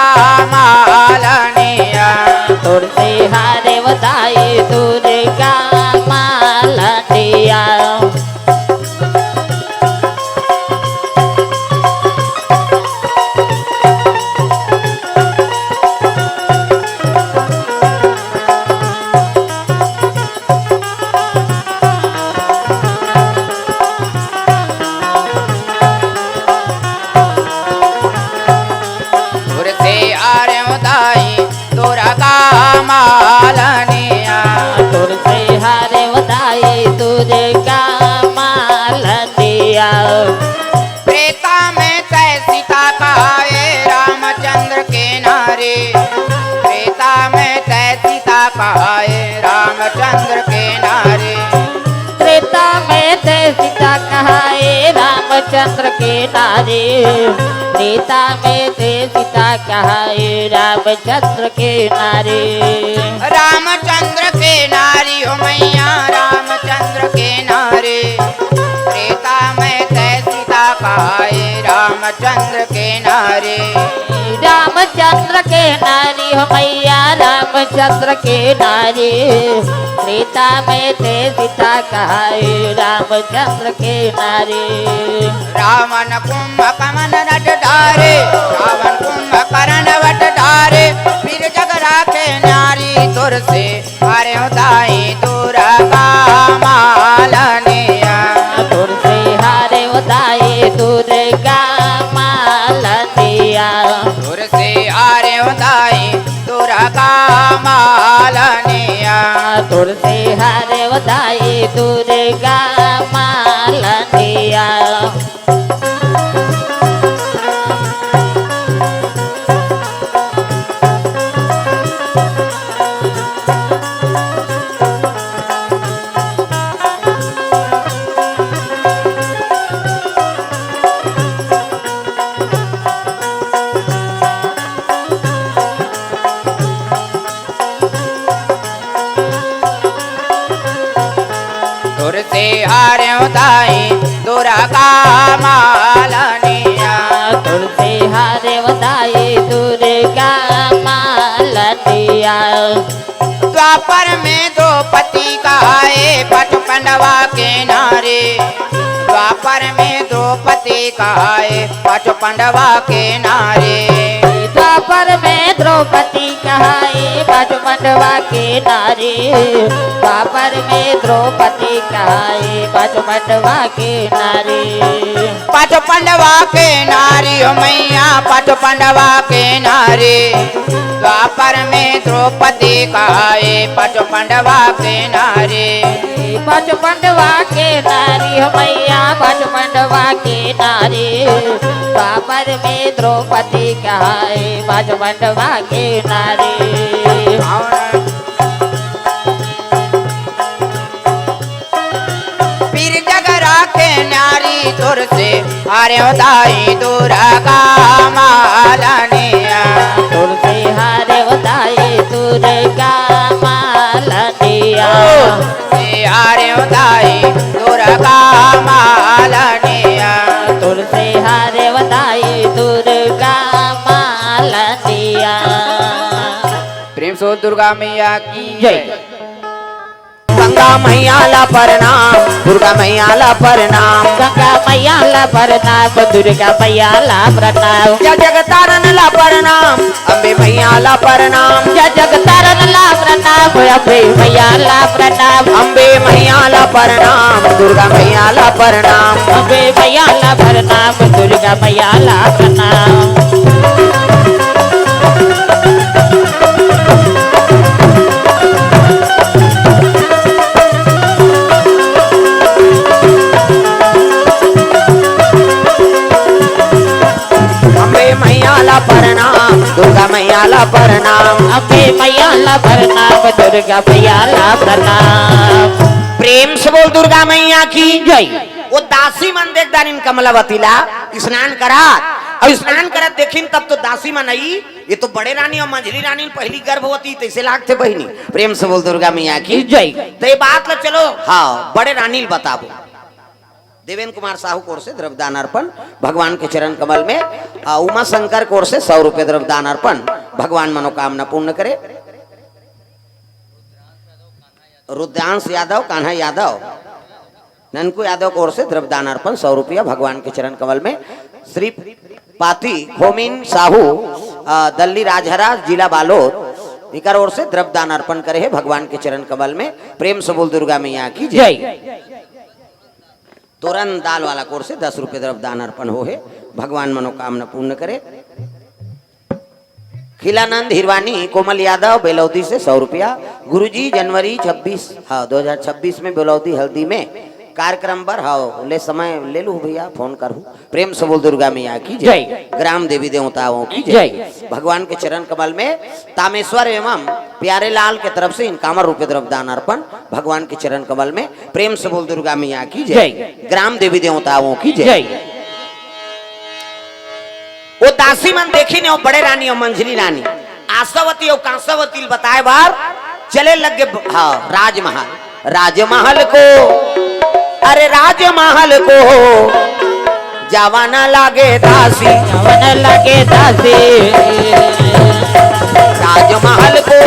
मालनिया तुलसी हारे बताई दुर्गा मालनिया तुलसी आरे उदाई रामचंद्र के नारे त्रेता में थे सीता कहाए रामचंद्र के नारे रामचंद्र के नारी हो मैया रामचंद्र के नारे त्रेता में तय सीता कहाए रामचंद्र के नारे रामचंद्र के नारी हो मैया रामचंद्र के नारे त्रेता में थे सीता कहाए रामचंद्र के नारे रावण कुंभकर्ण नट धारे रावण कुंभकर्ण वट धारे फिर जग राखे नारी तुर से अरे उदाई दुर्गा मालनिया तुर से हारे उदाई दुर्गा मालनिया तुर से अरे उदाई दुर्गा मालनिया तुर से हारे उदाई दुर्गा मालनिया तुर से हारे उदाई दुर्गा मालनिया तुर से हारे उदाई दुर्गा मालनिया द्वापर में दो पति कहाए पट पंडवा के नारे द्वापर में दो पति कहाए पट पंडवा के नारे द्वापर में द्रौपदी कहाए पचमंडवा के नारे द्वापर में द्रौपदी कहाए पचमंडवा के नारे पट पंडवा के नारी हो मैया पट पंडवा के नारे द्वापर में द्रौपदी कहाए पट पंडवा के नारे पचमंडवा के नारी हो मैया पचमंडवा के नारे द्वापर में द्रौपदी कहाए पचमंडवा के नारे फिर जग राखे नारी तुर से अरे उदाई दुर्गा मालनिया तुर से हारे उदाई दुर्गा मालनिया से अरे उदाई दुर्गा मालनिया तुर से हारे उदाई दुर्गा मालनिया प्रेम से दुर्गा मैया की जय गंगा मैया ला प्रणाम, दुर्गा मैया ला प्रणाम, गंगा मैया ला प्रणाम, दुर्गा मैया ला प्रणाम, जय जगतारण ला प्रणाम, अम्बे मैया ला प्रणाम, जय जगतारण ला प्रणाम, अम्बे मैया ला प्रणाम, अम्बे मैया ला प्रणाम, दुर्गा मैया ला प्रणाम, अम्बे मैया ला प्रणाम, दुर्गा मैया ला प्रणाम। मैया ला प्रणाम, दुर्गा मैया ला प्रणाम, अम्बे मैया ला प्रणाम, दुर्गा मैया ला प्रणाम। प्रेम से बोल दुर्गा मैया की जय। वो दासी मन देख दानिन कमलावतीला स्नान करा और स्नान करत देखिन तब तो दासी मन आई, ये तो बड़े रानी और मंझली रानी पहली गर्भवती तैसे लागते बहिनी। प्रेम से बोल दुर्गा मैया की जय। तो ये बात ला चलो हाँ बड़े रानी बताबो। देवेंद्र कुमार साहू कोर से द्रव्यदान अर्पण भगवान के चरण कमल में, उमा शंकर कोर से 100 रुपए द्रव्यदान अर्पण भगवान मनोकामना पूर्ण करे। रुद्रांश यादव, कान्हा यादव, ननकू यादव कोर से द्रव्यदान अर्पण 100 रुपया भगवान के चरण कमल में। श्री पाती होमिन साहू दल्ली राजहरा जिला बालोद इकर ओर से द्रव्यदान अर्पण करे है भगवान के चरण कमल में। प्रेम से बोल दुर्गा मैया की जय। तोरन दाल वाला कोर से 10 रुपए द्रव्यदान अर्पण हो है भगवान मनोकामना पूर्ण करे। खिलानंद हिरवानी कोमल यादव बेलौदी से 100 रुपया। गुरुजी जनवरी 26 2026 में बेलौदी हल्दी में कार्यक्रम पर हाँ ले समय ले लू भैया फोन करूँ प्रेम से बोल दुर्गा मैया की जय ग्राम देवी देवताओं की जय भगवान के चरण कमल में तामेश्वर एवं प्यारे लाल के तरफ से इनकामर रूपे द्रव्य दान अर्पण भगवान के चरण कमल में प्रेम से बोल दुर्गा मैया की जय ग्राम देवी देवताओं की जय। वो दासी मन देखी ने वो बड़े रानी और मंझली रानी आशावती और कांसावती बताए बार चले लगे हाँ राजमहल को अरे राजमहल को जवाना लागे दासी राजमहल को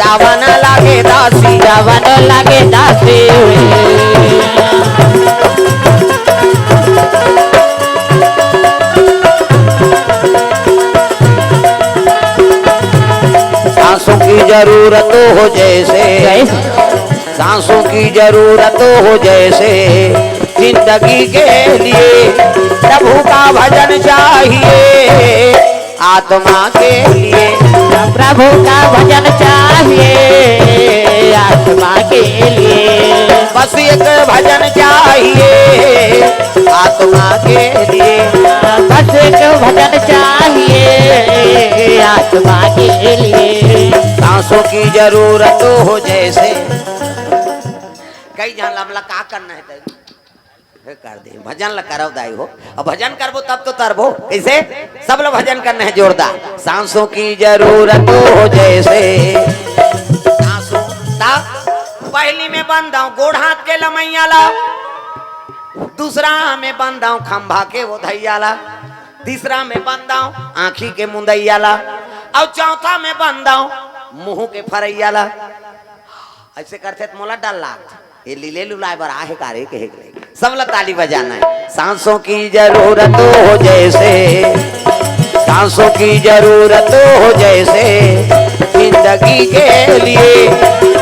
जवाना लागे दासी सांसों की जरूरत हो जैसे सांसों की जरूरत हो जैसे जिंदगी के लिए प्रभु का भजन चाहिए आत्मा के लिए प्रभु का भजन चाहिए आत्मा के लिए बस एक भजन चाहिए आत्मा के लिए बस एक भजन चाहिए आत्मा के लिए सांसों की जरूरत हो जैसे कई जान लमला का करना है कर दे भजन ला करो दाई हो और भजन करबो तब तो तरबो कैसे सब लोग भजन करने हैं जोरदार सांसों की जरूरत हो जैसे सांसों ता पहली में बंदाऊं गोड़ हाथ के लमैया ला दूसरा में बंदाऊं खंभा के वो धैया ला तीसरा में बंदाऊं आंखी के मुंदैया ला और चौथा में बंदाऊं मुंह के फरैया ला ऐसे करते तो मोला डर लाग ये लीले लुलाए बर आहे कारे के सब लोग ताली बजाना है सांसों की जरूरत हो जैसे सांसों की जरूरत हो जैसे जिंदगी के लिए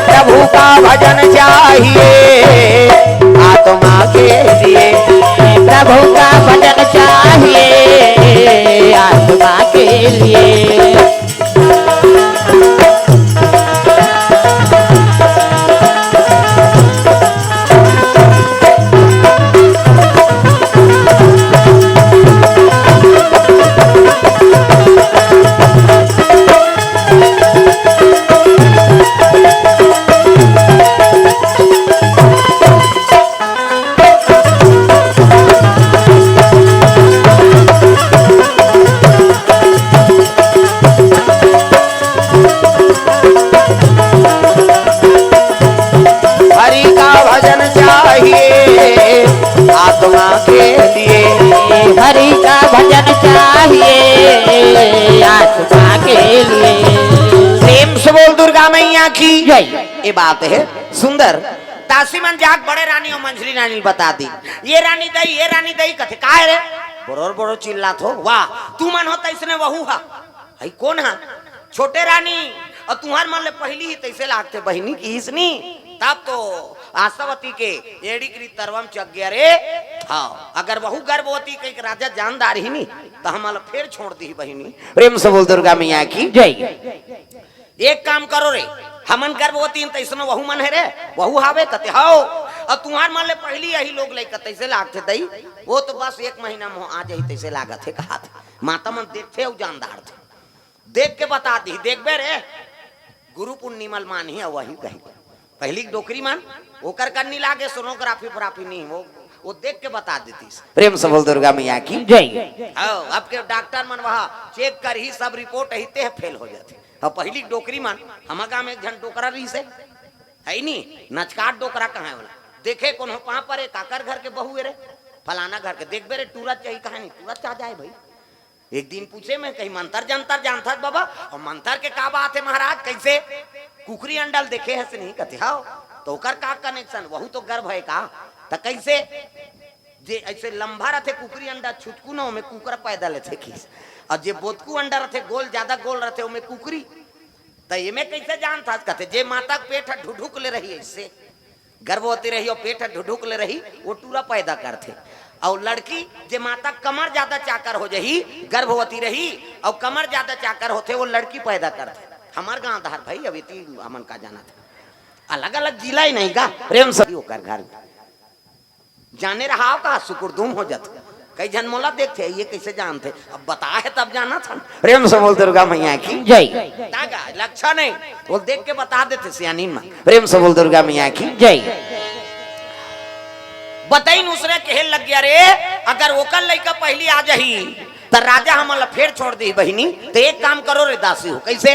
प्रभु का भजन चाहिए आत्मा के लिए प्रभु का भजन चाहिए आत्मा के लिए आत्मा के लिए हरि का भजन चाहिए आत्मा के लिए प्रेम से बोल दुर्गा मैया की जय। ये बात है सुंदर तासी मन जाग बड़े रानी और मंझली रानी बता दी ये रानी दई कथे काय रे बरोर बड़ो चिल्लात हो वाह तू मन होता इसने वहू हा हई कौन हा छोटे रानी और तुम्हार मन ले पहली ही तैसे लागते बहिनी की इसनी तब तो आशावती के एड़ी की तरवम चक गया रे हाँ अगर वहू गर्भवती के राजा जानदार ही नहीं तो हम फिर छोड़ दी बहिनी प्रेम से बोल दुर्गा मैया की जय। एक काम करो रे हमन गर्भवती तैसनो वहू मन है रे वहू हावे कते हाओ और तुम्हार मन ले पहली यही लोग ले तैसे लागते दई वो तो बस एक महीना में आ जाही तैसे लागत है कहा माता मन देखते और जानदार थे देख के बता दी देखबे रे गुरु पुण्यमल मान ही वही कही पहली डोकरी मान वो करनी लागे सोनोग्राफी फोराफी नहीं वो देख के बता देती प्रेम से बोल दुर्गा मैया की जय। अब के डॉक्टर मन वहाँ चेक कर ही सब रिपोर्ट हिते है फेल हो जाते और पहली डोकरी मान हम गाँव में एक जन डोकरा रही से है नहीं नचकाट डोकरा कहाँ वाला देखे कौन हो वहां पर काकर घर के बहू रे फलाना घर के देख बेरे तुरंत चाहिए कहा नहीं तुरंत आ जाए भाई एक दिन पूछे मैं कहीं मंतर जंतर जानता बाबा और मंतर के का बात है महाराज कैसे कुकरी अंडल देखे है से नहीं कहते हाँ तो कर का कनेक्शन वहू तो गर्भ है का तो कैसे जे ऐसे लंबा रहते कुकरी अंडा छुटकू ना में कुकरा पैदा लेते खीस और जे बोतकू अंडा रहते गोल ज्यादा गोल रहते में कुकरी तो ये में कैसे जानता कहते जे माता पेट ढुढुक ले रही ऐसे गर्भवती रही और पेट ढुढुक ले रही वो टूरा पैदा करते और लड़की जे माता कमर ज्यादा चाकर हो जाही गर्भवती रही और कमर ज्यादा चाकर होते वो लड़की पैदा करते हमार गांव धार भाई अभी हमन का जाना था अलग अलग जिला ही नहीं का प्रेम से ओकर घर जाने रहा का सुकुरदुम हो जात कई जन मोला देखते ये कैसे जानते अब बता है तब जाना था प्रेम से बोल दुर्गा मैया की जय तागा लक्षा नहीं वो देख के बता देते सियानी मां प्रेम से बोल दुर्गा मैया की जय बताई उसने कहे लग गया रे अगर ओकर लड़का पहली आ जाही तो राजा हमला फेर छोड़ दी बहिनी तो एक काम करो रे दासी हो कैसे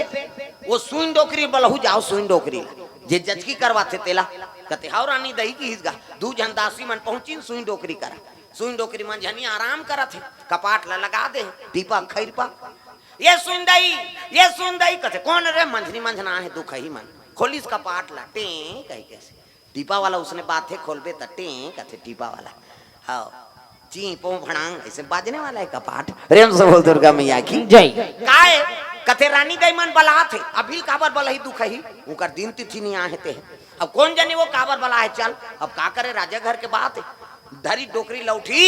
वो सुइन डोकरी बलहू जाओ सुइन डोकरी जे जचकी करवाते तेला कहते हाउ रानी दही की हिजगा दू जन दासी मन पहुंची सुइन डोकरी करा सुइन डोकरी मन जनी आराम करत है कपाट ला लगा दे टीपा खैरपा ये सुन दई कहते कौन रे मंझनी मंझना है दुख ही मन खोलिस कपाट ला टे कही कैसे टीपा वाला उसने बात है खोलबे तटे कहते टीपा वाला हाँ ची पो भड़ांग ऐसे बाजने वाला है कपाट प्रेम से बोल दुर्गा मैया की जय काए कथे रानी दई मन बला थे अभी काबर बला ही दुख ही उनका दिन तिथि नहीं आए थे अब कौन जाने वो काबर बला है चल अब का करे राजा घर के बात है धरी डोकरी लौठी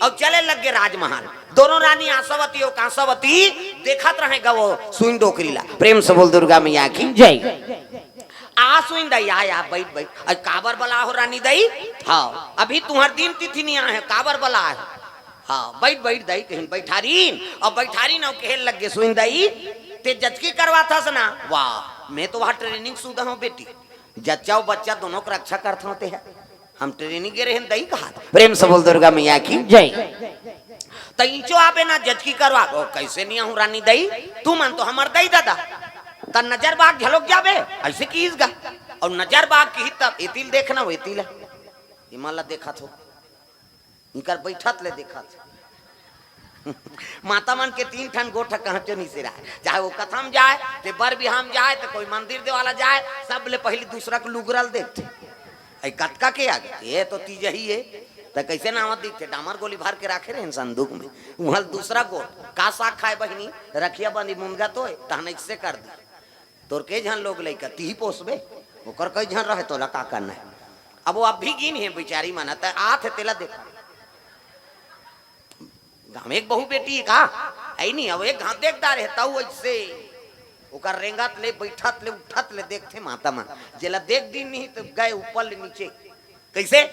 और चले लग गए राजमहल दोनों रानी आशावती और कांसावती देखत रहेगा वो सुइन डोकरी ला प्रेम से बोल दुर्गा मैया की जय आ सुइन दई आया बैठ बैठ आज काबर बला हो रानी दई हाँ अभी तुम्हार दिन तिथि नहीं आए काबर बला है हाँ बैठ बैठ दई कहीं बैठारीन और बैठारीन और कहे लग गए सुइन दई ते जचकी करवा था सना वाह मैं तो वहां ट्रेनिंग सुधा हूँ बेटी जच्चा और बच्चा दोनों को रक्षा करते होते हैं हम ट्रेनिंग गे रहे दई कहा प्रेम से बोल दुर्गा मैया की जय तईचो आबे ना जचकी करवा ओ कैसे नहीं हूँ रानी दई तू मन तो हमार दई दादा त नजर बाग झलक जाबे ऐसे कीस गा और नजर बाग की तब एतिल देखना वो एतिल हिमालय देखा थो इनकर बैठत ले देखा थो माता मन के 3 ठन गोठा कहाँ चो नहीं से रहा चाहे वो कथम जाए ते बर बिहाम जाए तो कोई मंदिर दे वाला जाए सब ले पहले दूसरा को लुगरल देखते आई कतका के आगे ये तो तीज ही है तो कैसे नाम दिखते डामर गोली भर के रखे रहे संदूक में वहां दूसरा गोट का साग खाए बहिनी रखिया बंदी मुनगा तो तहन इससे कर दी तोर के झन लोग लइका ती पोसबे ओकर कई झन रहे तोला का करना है अब वो अब भी गिन है बेचारी माना त आथ तेला देख गांव एक बहु बेटी का आई नहीं अब एक घात देखता रहे ताऊ ऐसे ओकर रेंगात ले बैठत ले उठत ले देखते माता मान जेला देख दिन नहीं तो गए ऊपर ले नीचे कैसे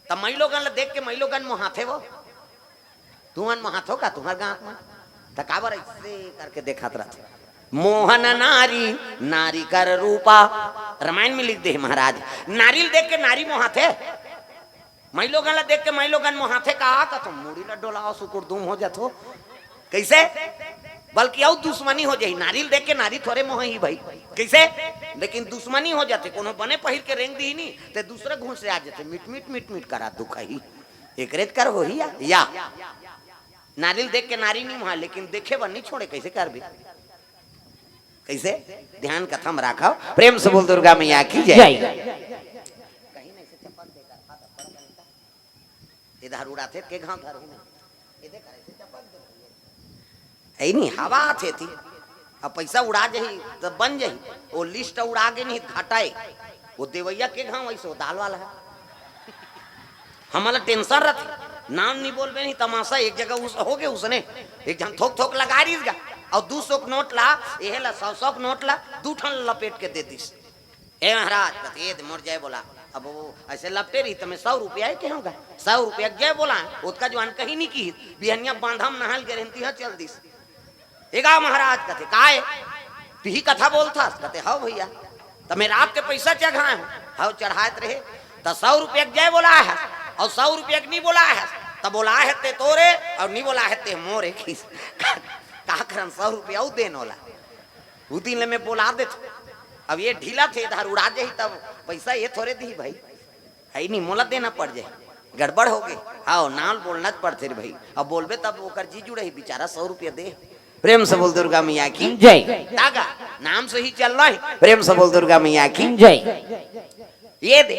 तब मई लोगन ला देख के मई लोगन मोहाथे वो तुमन मोहाथो का तुम्हार गांव में त काबर ऐसे करके देखत रहते मोहन नारी नारी कर रूपा रामायण में लिख दे महाराज नारियल देख के नारी मोहाथे मई लोगन ला देख के मई लोगन मोहाथे का तो मुड़ी ला डोलाओ सुकुर दुम हो जातो कैसे बल्कि और दुश्मनी हो जाई नारियल देख के नारी थोड़े मोह ही भाई कैसे लेकिन दुश्मनी हो जाते कोनो बने पहिर के रेंग दी नहीं ते दूसरा घूस से आ जाते मिट मिट मिट मिट करा दुख ही एक रेत कर हो ही या नारियल देख के नारी नहीं मोहा लेकिन देखे बन नहीं छोड़े कैसे कर भी कैसे ध्यान कथम रखा प्रेम से बोल दुर्गा मैया की जय इधर उड़ाते के घाव धर है नहीं हवा थे थी अब पैसा उड़ा जाही तो बन जाही वो लिस्ट उड़ा के नहीं घटाए वो देवैया के घाव वैसे दाल वाला है हमारा टेंशन रहती नाम नहीं बोल नहीं तमाशा एक जगह उस हो गए उसने एक जन थोक थोक लगा रही और 200 नोट ला ये ला 100 नोट ला 2 ठन लपेट के दे दिस ए महाराज ये मोर जय बोला अब वो ऐसे लपटे रही तो मैं 100 रुपया के होगा 100 रुपया जय बोला उसका जवान कहीं नहीं की बिहनिया बांधम नहल गारंटी है चल दिस एगा महाराज कहते काहे तुही कथा बोलता कहते हाँ भैया तो मैं रात के पैसा चढ़ाए हाँ चढ़ाते रहे तो 100 रुपया जय बोला है और 100 रुपया नहीं बोला है तब बोला है ते तोरे और नहीं बोला है ते मोरे खीस का करन 100 रुपया देन होला वो दिन में बोला दे अब ये ढीला थे इधर उड़ा जाही तब पैसा ये थोड़े दी भाई है नहीं मोला देना पड़ जाए गड़बड़ हो गई हाँ नाल बोलना पड़ते भाई अब बोलबे तब वो कर जी जुड़े बेचारा 100 रुपया दे प्रेम से बोल दुर्गा मैया की जय तागा नाम से ही चल रहा है प्रेम से बोल दुर्गा मैया की जय ये दे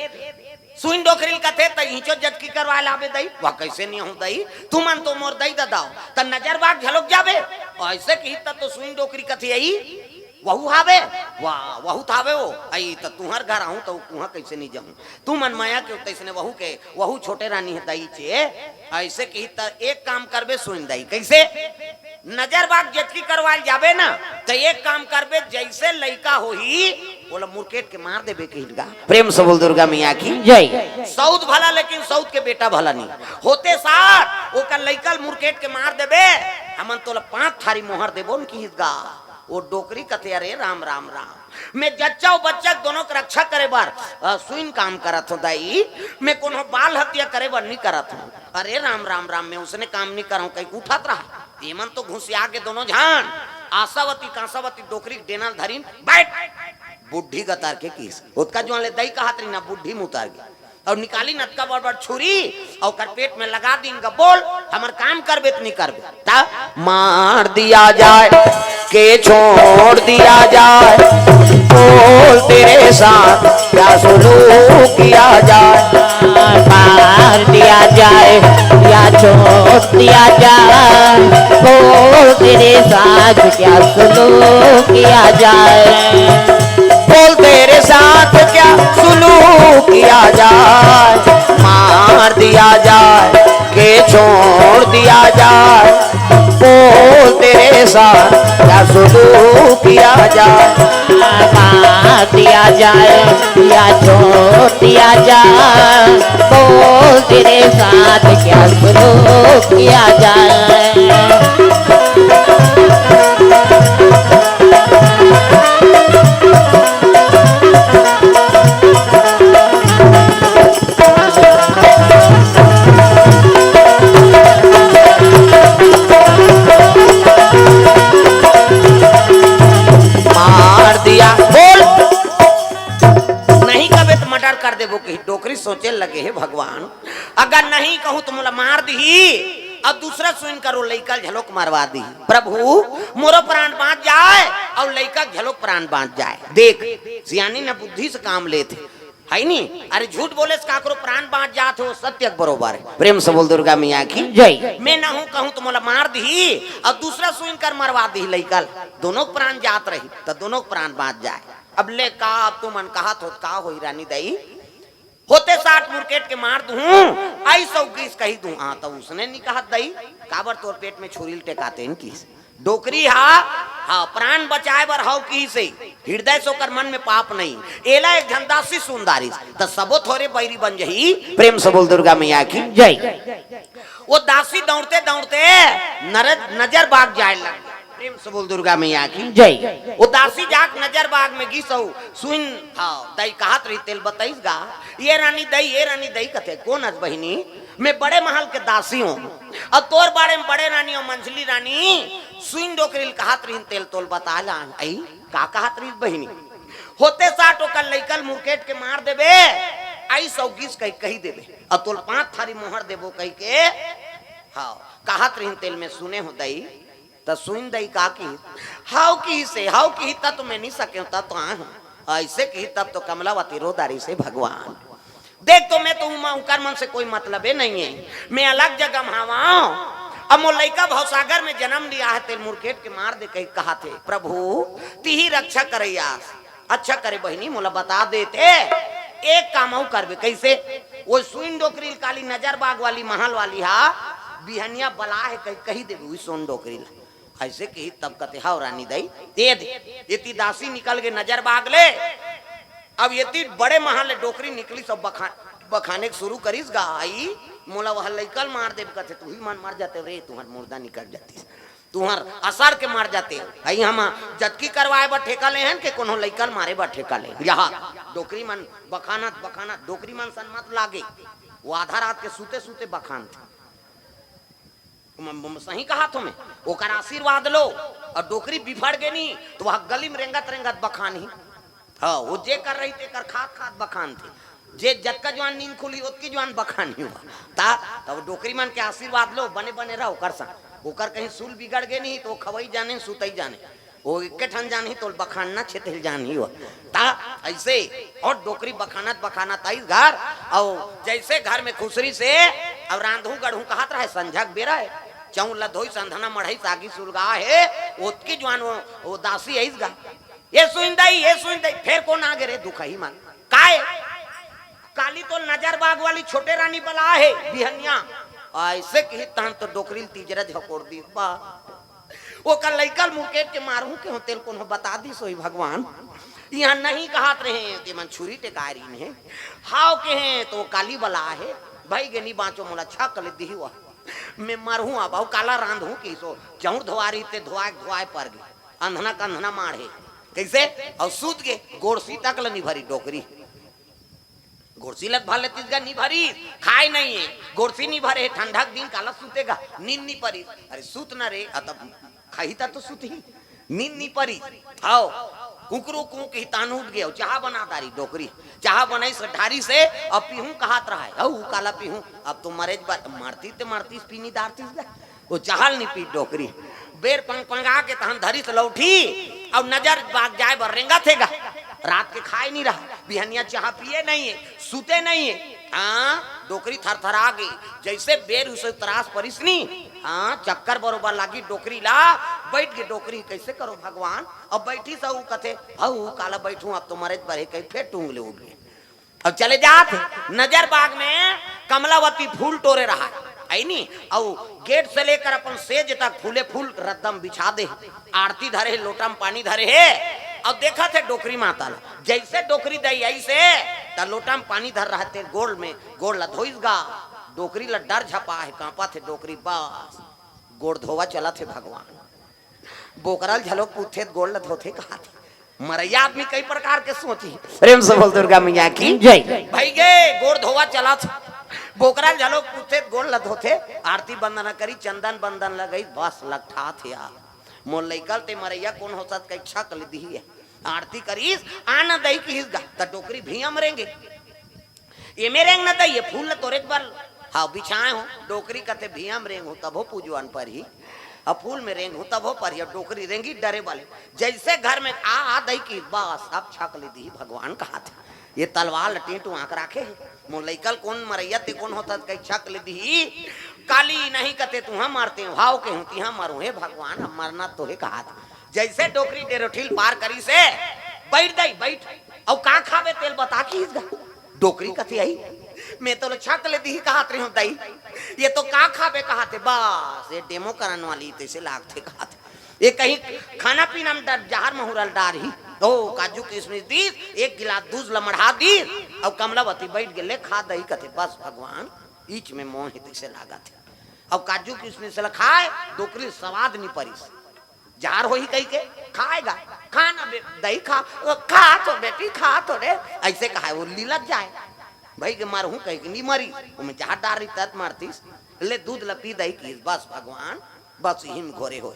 सुइन डोकरिल कथे त हिचो जटकी करवा लाबे दई वा कैसे नहीं हूं दई तू मन तो मोर दई ददाओ त नजर बाग झलक जाबे ऐसे की तो सुइन डोकरी कथे आई वहू हावे वाह वहू थावे वो आई त तुहर घर आऊं तो वहां कैसे नहीं जाऊं तू मन माया के तैसने वहू के वहू छोटे रानी है दई चे ऐसे की त एक काम करबे सुइन दई कैसे नजर बाग जटकी करवाल जाबे ना तो एक काम करबे जैसे लइका होही बोला मुर्केट के मार देबे के हिलगा। प्रेम से बोल दुर्गा मैया की जय। सऊद भला लेकिन सऊद के बेटा भला नहीं होते साथ ओकर लइकल मुर्केट के मार देबे हमन तोला 5 थारी मोहर देबो उनकी हिलगा। वो डोकरी कथे अरे राम राम राम मैं जच्चा और बच्चा दोनों की रक्षा करे बार सुइन काम करत हो दाई मैं कोनो बाल हत्या करे बार नहीं करत हूँ। अरे राम राम राम मैं उसने काम नहीं कर कहीं उठत रहा एमन तो घुसिया के दोनों झान आशावती कांसावती डोकरी डेनल धरीन बैठ बुढ़ी गतार के किस उसका जो ले दई कहा ना बुढ़ी मुतार गई और निकाली नटका बड़ बड़ छुरी और कर पेट में लगा दी इनका बोल हमार काम करबे नहीं करबे ता मार दिया जाए के छोड़ दिया जाए बोल तेरे साथ क्या सुलूक किया जाए। मार दिया जाए या छोड़ दिया जाए बोल तेरे साथ क्या सुलूक किया जाए। बोल तेरे साथ क्या सुलूक किया जाए मार दिया जाए के छोड़ दिया जाए बोल तेरे साथ क्या सुलूक किया जाए। मार दिया जाए या छोड़ दिया जाए बोल तेरे साथ क्या सुलूक किया जाए। कर दे वो कही डोकरी सोचे लगे है भगवान अगर नहीं कहूं तो मोला मार दी अब दूसरा सुन करो लइका झलोक मारवा दी प्रभु मोरो प्राण बांच जाए और लइका झलोक प्राण बांच जाए। देख सियानी ने बुद्धि से काम लेते है नहीं अरे झूठ बोले काकरो प्राण बांच जात हो सत्य बरोबर है। प्रेम से बोल दुर्गा मैया की जय। मैं ना हूं कहूं तो मोला मार दी और दूसरा सुन कर मरवा दी लइका दोनों प्राण जात रही तो दोनों प्राण बांच जाए। अब ले का अब तू मन कहा तो का होई रानी दई होते 60 मुर्केट के मार दूं आई 120 कही दूं हाँ तो उसने नहीं कहा दई काबर तोर पेट में छुरी टेकाते हैं किस डोकरी हा प्राण बचाए बर हाउ की से हृदय सोकर मन में पाप नहीं एला एक झंदासी सुंदारी तो सबो थोड़े बैरी बन जही। प्रेम से बोल दुर्गा मैया की जय। वो दासी दौड़ते दौड़ते नजर बाग जाए लग। प्रेम से बोल दुर्गा मैया की जय। वो दासी जाक नजर बाग में गिसौ सुन हाँ दई कहत रही तेल बताइस गा ये रानी दई कथे कौन अज बहिनी मैं बड़े महल के दासी हूँ अब तोर बारे में बड़े रानी और मंझली रानी सुन डोकरील कहत रही तेल तोल बता ला आई का कहत रही बहिनी होते 60 ओकर लइकल मुर्केट के मार देबे आई 120 कही देबे अब तोल 5 थारी मोहर देबो कही के हाँ कहत रही तेल में सुने हो दई तो सुन दई का की हाउ की तब तो मैं नहीं सके तब तो ऐसे की तब तो कमलावती रोदारी से भगवान देख तो मैं तो उकर मन से कोई मतलब है नहीं है मैं अलग जगह महावाओ अब वो लइका भवसागर में जन्म लिया है तेल मुर्केट के मार दे कही कहा थे प्रभु तिही रक्षा करैया अच्छा करे बहिनी मोला बता देते एक काम करबे कैसे वो सुइन डोकरी काली नजर बाग वाली महल वाली हा बिहनिया बला है कही देबे सोन डोकरी ऐसे कही तब कते हाउ रानी दई दे दे ये दासी निकल के नजर बाग ले अब ये बड़े महल डोकरी निकली सब बखाने शुरू करीस गा आई मोला वह लइकल मार दे कथे तू ही मन मार जाते रे तुम्हार मुर्दा निकल जाती तुम्हार असर के मार जाते आई हम जतकी करवाए बा ठेका ले हन के कोनो लइकल मारे बा ठेका ले यहाँ डोकरी मन बखानत डोकरी मन सन मत लागे वो आधा रात के सूते सूते बखान थे सही कहा तुम्हें ओकर आशीर्वाद लो और डोकरी बिफड़ गई नहीं तो वह गली में रेंगत बखानी हाँ वो जे कर रही थे कर खात बखान थे जे जतका जवान नींद खुली उतकी जवान बखानी हुआ ता तब डोकरी मन के आशीर्वाद लो बने रहो कर सा ओकर कहीं सूल बिगड़ गए नहीं तो खवई जाने सुतई जाने वो इक्के ठन जानी तो बखाना छेतिल जानी हुआ ता ऐसे और डोकरी बखाना आई घर और जैसे घर में खुसरी से अब रांधू गढ़ू कहत रहे संझक बेरा है चौ लधोई संधना मढ़ई सागी सुलगा है ओतकी जवान वो दासी है गा ये सुन दई फिर कौन आगे रे दुखई मन काय काली तो नजर बाग वाली छोटे रानी बला है बिहनिया ऐसे कही तहन तो डोकरी तीजरा झकोर दी बा वो कल लइकल मुर्केट के मारू के हो तेल को बता दी सोई भगवान यहाँ नहीं कहत रहे कि मंछुरी टेकारी में हाव के हैं तो काली बला है भाई गेनी बाँचो मोला छा कले दी हुआ मैं मरहूँ अब काला रांध हूँ कि सो चौड़ धोआरी ते धोआए धोआए पर गए अंधना कंधना मारे कैसे और सूत के गोड़सी तक नहीं भरी डोकरी गोड़सी लग भर लेती नहीं भरी खाए नहीं है गोड़सी नहीं भरे ठंडा दिन काला सूतेगा नींद नहीं परी अरे सूत ना रे तब खाई था तो सूत ही नींद नहीं परी आओ कुकरू कुक ही तान उठ गया चाह बना तारी डोकरी चाह बनाई ढारी से अब पीहूं कहात रहा है काला पीहूं अब तो मरे मारती ते मारती पीनी दारती वो चाहल नहीं पी डोकरी बेर पंग पंगा के तहन धरी से लौठी और नजर बाग जाए बर रेंगा थेगा रात के खाए नहीं रहा बिहनिया चाह पिए नहीं है सूते नहीं है हाँ डोकरी थरथरा गई जैसे बेर उसे त्रास परिसनी हाँ चक्कर बरोबर लागी डोकरी ला बैठ के डोकरी कैसे करो भगवान अब बैठी सा कथे काला बैठू अब तो मरे पर कहीं फिर टूंगले उठ गए अब चले जाते नजर बाग में कमलावती फूल टोरे रहा है नहीं और गेट से लेकर अपन सेज तक फूले फूल रद्दम बिछा दे आरती धरे लोटा में पानी धरे है और देखा थे डोकरी माता जैसे डोकरी दई ऐसे लोटा में पानी धर रहे थे गोड़ ला धोइसगा डोकरी ला डर झपा है कांपा थे डोकरी बस गोड़ धोवा चला थे भगवान बोकरल झलोक पूछे गोड़ ला धोते कहा थे मरैया आदमी कई प्रकार के सोची प्रेम से बोल दुर्गा मैया की जय भाई गे गोड़ धोवा चला था बोकरल झलोक पूछे गोड़ ला धोते आरती बंदना करी चंदन बंदन लगई बस लगठा थे यार मोर लइकल ते मरैया कौन हो सत कई छा कल दी है आरती करीस आना दई की हिसगा त डोकरी भीम रेंगे ये में रेंग न दई ये फूल तोरे बल हां बिछाए हो डोकरी कते भीम रेंग हो तब हो पूजवान पर ही अब फूल में रेंग हो तब हो पर अब डोकरी रेंगी डरे वाले जैसे घर में आ दई की बस अब छा कल दी भगवान कहा थे ये तलवार लटेटू आंख राखे मोर लइकल कौन मरैया ते कौन होता कई छा कल दी काली नहीं कते तू हम मारते भाव के हूँ कि हम मरू हे भगवान हम मरना तो है कहा था जैसे डोकरी डेरोठिल पार करी से बैठ दई बैठ और का खावे तेल बता की डोकरी कथी आई मैं तो छक ले दी कहा रही हूँ दई ये तो का खावे कहा थे बस ये डेमो कराने वाली तैसे लागते कहा थे ये कहीं खाना पीना में जहर महुरल डार ही ओ काजू किशमिश दी एक गिलास दूध लमढ़ा दी और कमलावती बैठ गए खा दही कथे बस भगवान ईच में मोह तैसे लागा थे अब काजू किशमिश से खाए डोकरी स्वाद नहीं परिस जार हो ही कही के खाएगा खाना दही खा तो बेटी खा तो रे ऐसे कहा वो लीलत जाए भाई के मारू कही के नहीं मरी मैं जहाँ डार रही तत मारतीस ले दूध लपी दही की बस भगवान बस हिम घोरे हो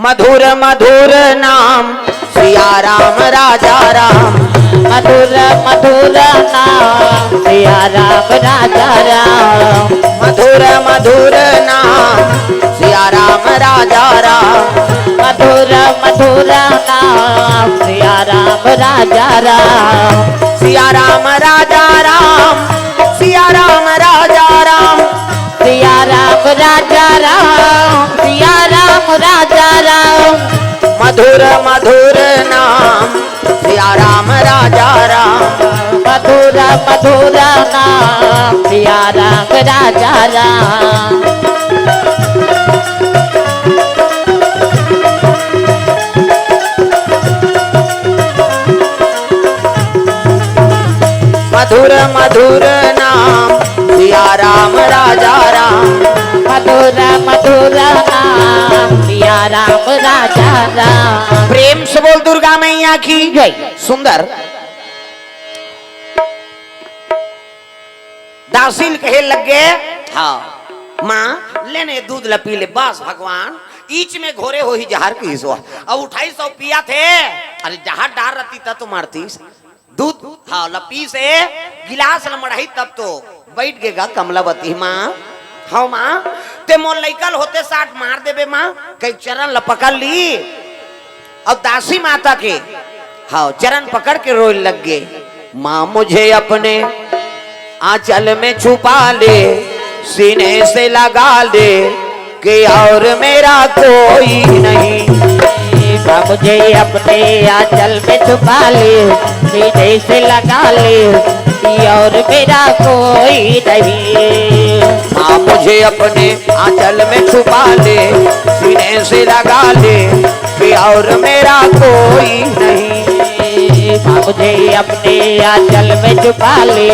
मधुर मधुर नाम सिया राम राजा राम मधुर मधुर नाम सिया राम राजा राम मधुर मधुर नाम सिया राम राजा राम मधुर मधुर नाम सिया राम राजा राम सिया राम राजा राम सिया राम राजा राम सिया राम राजा राम सिया राम राजा राम मधुर मधुर नाम सिया राम राजा राम मधुर मधुर नाम सिया राम राजा राम मधुर मधुर नाम सिया राम राजा राम मधुर मधुर नाम सिया राम राजा राम प्रेम से बोल दुर्गा मैया की जय सुंदर दासीन कहे लगे हाँ माँ लेने दूध लपी ले बस भगवान ईच में घोरे हो ही जहर की हिस्सा अब 2800 पिया थे अरे जहर डार रहती तब तो मारती दूध हाँ लपी से गिलास लमड़ाई तब तो बैठ गएगा कमलावती माँ हाँ माँ ते मोर लइकल होते 60 मार देबे माँ कई चरण लपकड़ ली अब दासी माता के हाँ चरण पकड़ के रोए लग गए माँ मुझे अपने आंचल में छुपा ले सीने से लगा ले कि और मेरा कोई नहीं मुझे अपने आंचल में छुपा ले सीने से लगा ले और मेरा कोई नहीं माँ मुझे अपने आंचल में छुपा ले सीने से लगा ले कि और मेरा कोई नहीं माँ मुझे अपने आंचल में छुपा ले,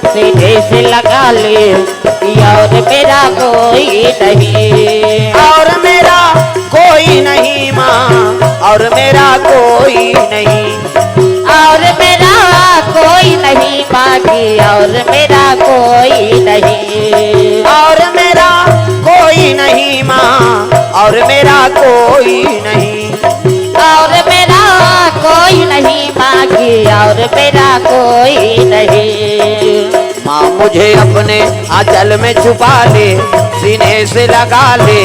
सीने से लगा ले, और मेरा कोई नहीं, और मेरा कोई नहीं माँ, और मेरा कोई नहीं, और मेरा कोई नहीं बाकी, और मेरा कोई नहीं, और मेरा कोई नहीं माँ, और मेरा कोई नहीं, और मेरा कोई नहीं बाकी, और मेरा कोई नहीं। माँ मुझे अपने आंचल में छुपा ले, सीने से लगा ले,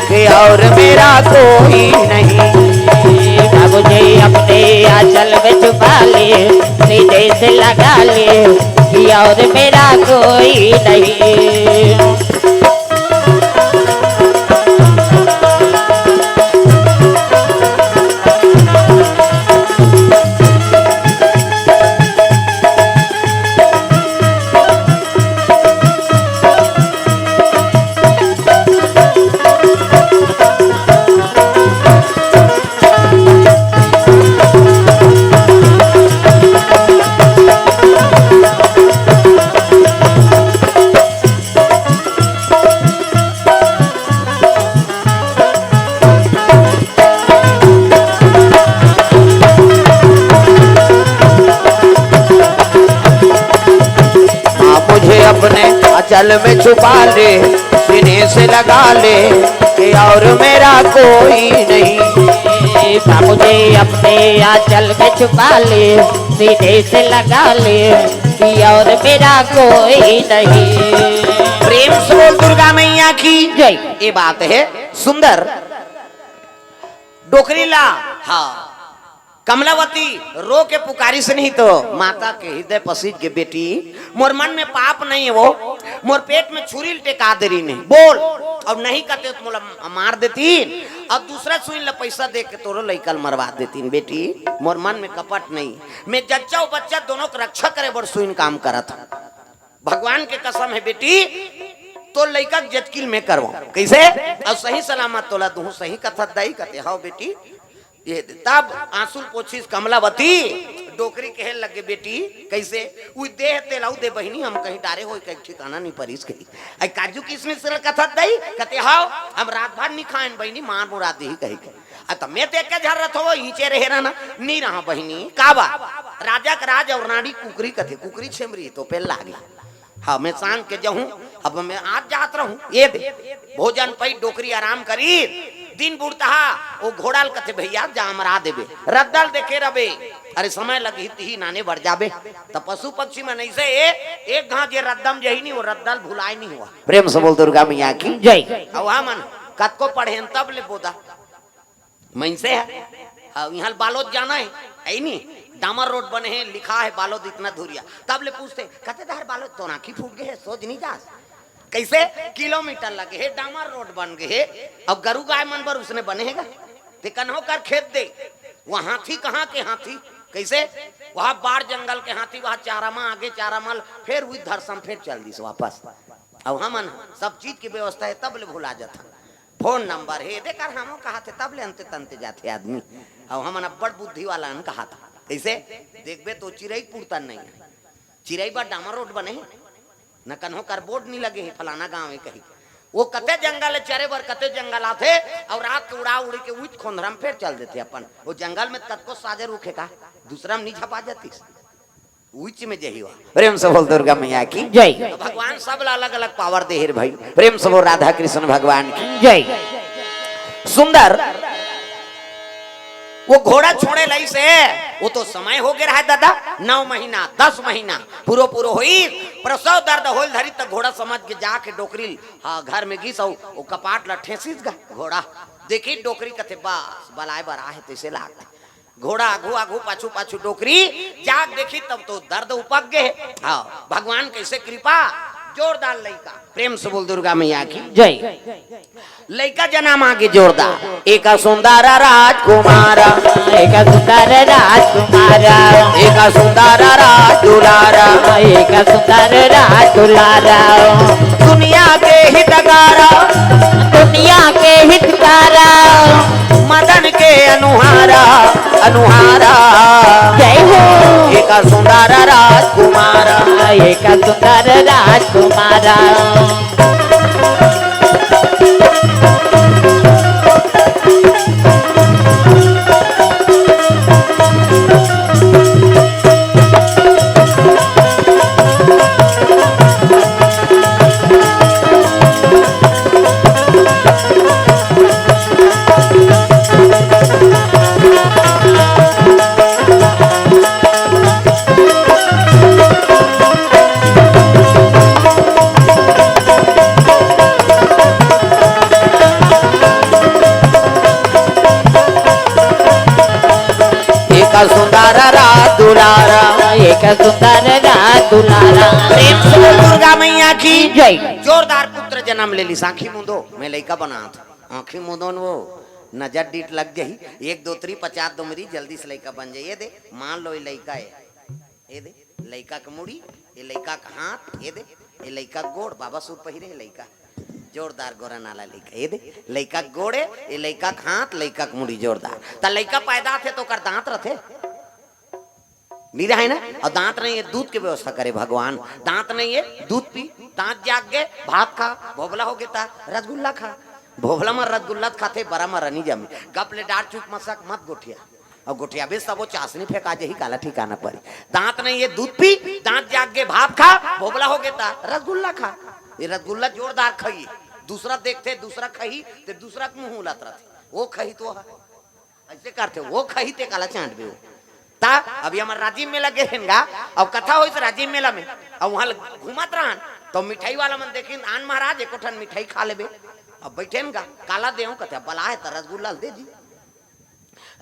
कि और मेरा कोई नहीं, माँ मुझे अपने आंचल में छुपा ले, सीने से लगा ले, और मेरा कोई नहीं। अपने आंचल में छुपा ले, सीने से लगा ले, कि और मेरा कोई नहीं, माँ मुझे अपने आंचल में छुपा ले, सीने से लगा ले, और मेरा कोई नहीं। प्रेम से बोल दुर्गा मैया की जय। ये बात है सुंदर। डोकरीला हाँ कमलावती रो के पुकारी से नहीं तो माता के हृदय पसीज के बेटी, मोर मन में पाप नहीं है, वो मोर पेट में छुरी टेका दे रही नहीं बोल, और नहीं करते तो मोला मार देती, और दूसरा सुई ला पैसा दे के तोरो लइकल मरवा देती बेटी। मोर मन में कपट नहीं, मैं जच्चा और बच्चा दोनों की रक्षा करे बड़ सुइन काम करत हूं। भगवान के कसम है बेटी, तो लइका जचकिल में करवा कैसे, और सही सलामत तोला दूं सही कथत दई कहते हाओ बेटी। ये तब आंसू पोछिस कमलावती डोकरी कहे लगे बेटी कैसे उ देह तेलाऊ दे बहिनी, हम कहीं डारे हो कहीं ठिकाना नहीं परिस कही आई काजू किसमिस से कथत दई कहते हाओ हम रात भर नहीं खाएं बहिनी, मार मुरा दे कही के तो मैं देख के झरत हो नीचे रहे ना नहीं रहा बहिनी काबा राजा का राज और रानी कुकरी कथे कुकरी छेमरी तो पे लागी। हाँ मैं सांग के जाऊं, अब मैं आज जात रहूं, ये दे भोजन पई डोकरी आराम करी दिन बुढ़ता वो घोड़ाल कथे भैया जा मरा देबे रद्दल देखे रबे, अरे समय लगी ही नाने बढ़ जाबे तो पशु पक्षी में नहीं से एक घास ये रद्दम जही नहीं वो रद्दल भुलाए नहीं हुआ। प्रेम से बोल दुर्गा मैया की जय। वहा मन कत को पढ़े तब ले बोदा मैं से है यहाँ बालोद जाना है नहीं डामर रोड बने हैं लिखा है बालोद इतना धुरिया, तब ले पूछते कहते दार बालोद तो नाखी फूट गए सोच नहीं जा कैसे किलोमीटर लगे है डामर रोड बन गए है, अब गरु गाय मन पर उसने बनेगा ते कन्हो कर खेत दे वहाँ हाथी कहाँ के हाथी कैसे वहाँ बाढ़ जंगल के हाथी वहाँ चारामा आगे चारामल फिर हुई धरसम फिर चल दी वापस। अब हम सब चीज की व्यवस्था है तब ले भुला जाता, फोन नंबर है देकर हम कहा थे तब ले अंते तंते जाते आदमी। अब हम बड़ बुद्धि वाला कहा था कैसे देखबे तो चिरई पुरतन नहीं है, चिरई बा डामर रोड बने हैं न कन्हो कर बोर्ड नहीं लगे है फलाना गांव है कहीं वो कते जंगल चरे बर कते जंगल आते और रात के उड़ा उड़ी के उठ खोंदरम फिर चल देते अपन वो जंगल में कतको साजे रुखे का दूसरा में नहीं झपा जाती उच में जही हुआ। प्रेम से बोल दुर्गा मैया की जय। भगवान सब अलग अलग पावर दे है भाई, प्रेम से बोल राधा कृष्ण भगवान की जय। सुंदर वो घोड़ा छोड़े लाई से वो तो समय हो गया है दादा 9 महीना 10 महीना पूरो पूरो हुई प्रसव दर्द होल धरी तक घोड़ा समझ के जाके डोकरी हाँ घर में घिस वो कपाट लठेसिस गा घोड़ा देखी डोकरी कथे बस बलाए बरा है तैसे लाग घोड़ा आगू आगू पाछू पाछू डोकरी जाग देखी तब तो दर्द उपक गए। हाँ भगवान कैसे कृपा जोरदार लइका, प्रेम से बोल दुर्गा मैया की जय। लइका जन्म आगे जोरदार एक सुंदर राजकुमारा एक सुंदर राजकुमारा एक सुंदर राज दुलारा एक सुंदर राज दुलारा दुनिया के हितकारा दुनिया के हितकारा मदन के अनुहारा अनुहारा जय हो एक सुंदर राजकुमार एक सुंदर राजकुमारा सुंदर रात दुलारा एक सुंदर रात दुलारा प्रेम से बोल दुर्गा मैया की जय जोरदार पुत्र जन्म ले ली आँखी मुंदो मैं लड़का बना था आँखी मुंदो वो नजर डीट लग गई 1 2 3 50 दुमरी जल्दी से लड़का बन जाइए दे मान लो ये लड़का है ये दे लड़का का मुड़ी ये लड़का का हाथ ये दे ये लड़का गोड़ बाबा सूट पहिरे लड़का जोरदार गोरा नाला लड़का ये दे लड़का गोड़े ये लड़का का हाथ लड़का का मुड़ी जोरदार ता लड़का पैदा थे तो कर दांत रथे नीरा है ना और दांत नहीं है दूध की व्यवस्था करे भगवान दांत नहीं है दूध पी दांत जाग गए भात खा भोबला हो गया रसगुल्ला खा भोबला में रसगुल्ला खाते बड़ा में रनी जमी गपले डार चुप मसक मत गोठिया और गोठिया भी सब वो चाशनी फेंका ही काला ठिकाना पड़ी दांत नहीं है दूध पी दांत जाग गए भात खा भोबला हो गया रसगुल्ला खा ये रसगुल्ला जोरदार खाई दूसरा देखते दूसरा खाई तो दूसरा मुंह उलत रहे वो खाई तो ऐसे करते वो खाई ते काला चांट भी ता अभी हमारे राजीव मेला गए हेंगा अब कथा हो राजीव मेला में अब वहां घूमत रहन तो मिठाई वाला मन देखिन आन महाराज एको ठन मिठाई खा लेबे अब बैठे का काला देहूं कथे बला है त रसगुल्ला दे दी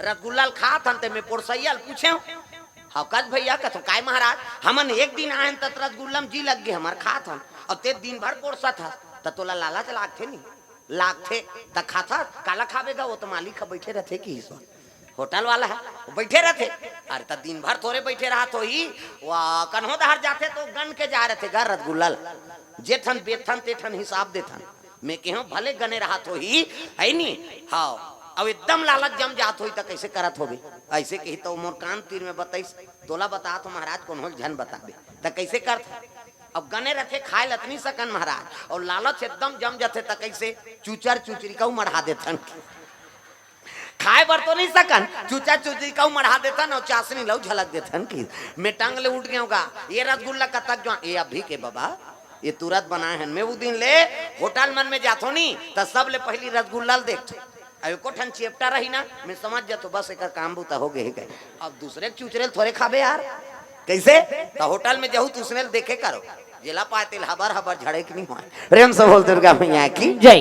रसगुल्ला खा थन ते मैं पोरसैया पूछे हाँ कद भैया कथो काय महाराज हमन एक दिन आए त रसगुल्ला में जी लग गए हमार खा थन और ते दिन भर पोरसा था त तोला लालच लागथे नहीं लागथे त खाता काला खावेगा वो तो मालिक बैठे रहते की होटल वाला है बैठे रहते अरे तो दिन भर थोड़े बैठे रहा तो ही वाह कन्हो दहर जाते तो गन के जा रहे थे घर रसगुल्ला जेठन बेथन तेठन हिसाब देथन मैं केहूं भले गने रहा तो ही है नी हाँ अब एकदम लालच जम जात हो तो कैसे करत होबे ऐसे कही तो मोर कान तीर में बताइस तोला बता तो महाराज कौन हो झन बताबे तो कैसे करत अब गने रहते खाए लतनी सकन महाराज और लालच एकदम जम जाते तो कैसे चूचर चूचरी का मढ़ा देथन खाए बर तो नहीं सकन चूचा चूची का मढ़ा देता ना चाशनी लव झलक देता की मैं टांग ले उठ गया होगा ये रसगुल्ला का तक जो ये अभी के बाबा ये तुरंत बनाए हैं मैं वो दिन ले होटल मन में जातो नहीं तो सब ले पहली रसगुल्ला देख अब एको ठन चेपटा रही ना मैं समझ जातो बस एक काम बुता हो गए अब दूसरे चूचरेल थोड़े खाबे यार कैसे तो होटल में जाऊँ तो उसने देखे करो जिला पातिल हबर हबर झड़े की नहीं हुआ प्रेम से बोल दुर्गा मैया की जय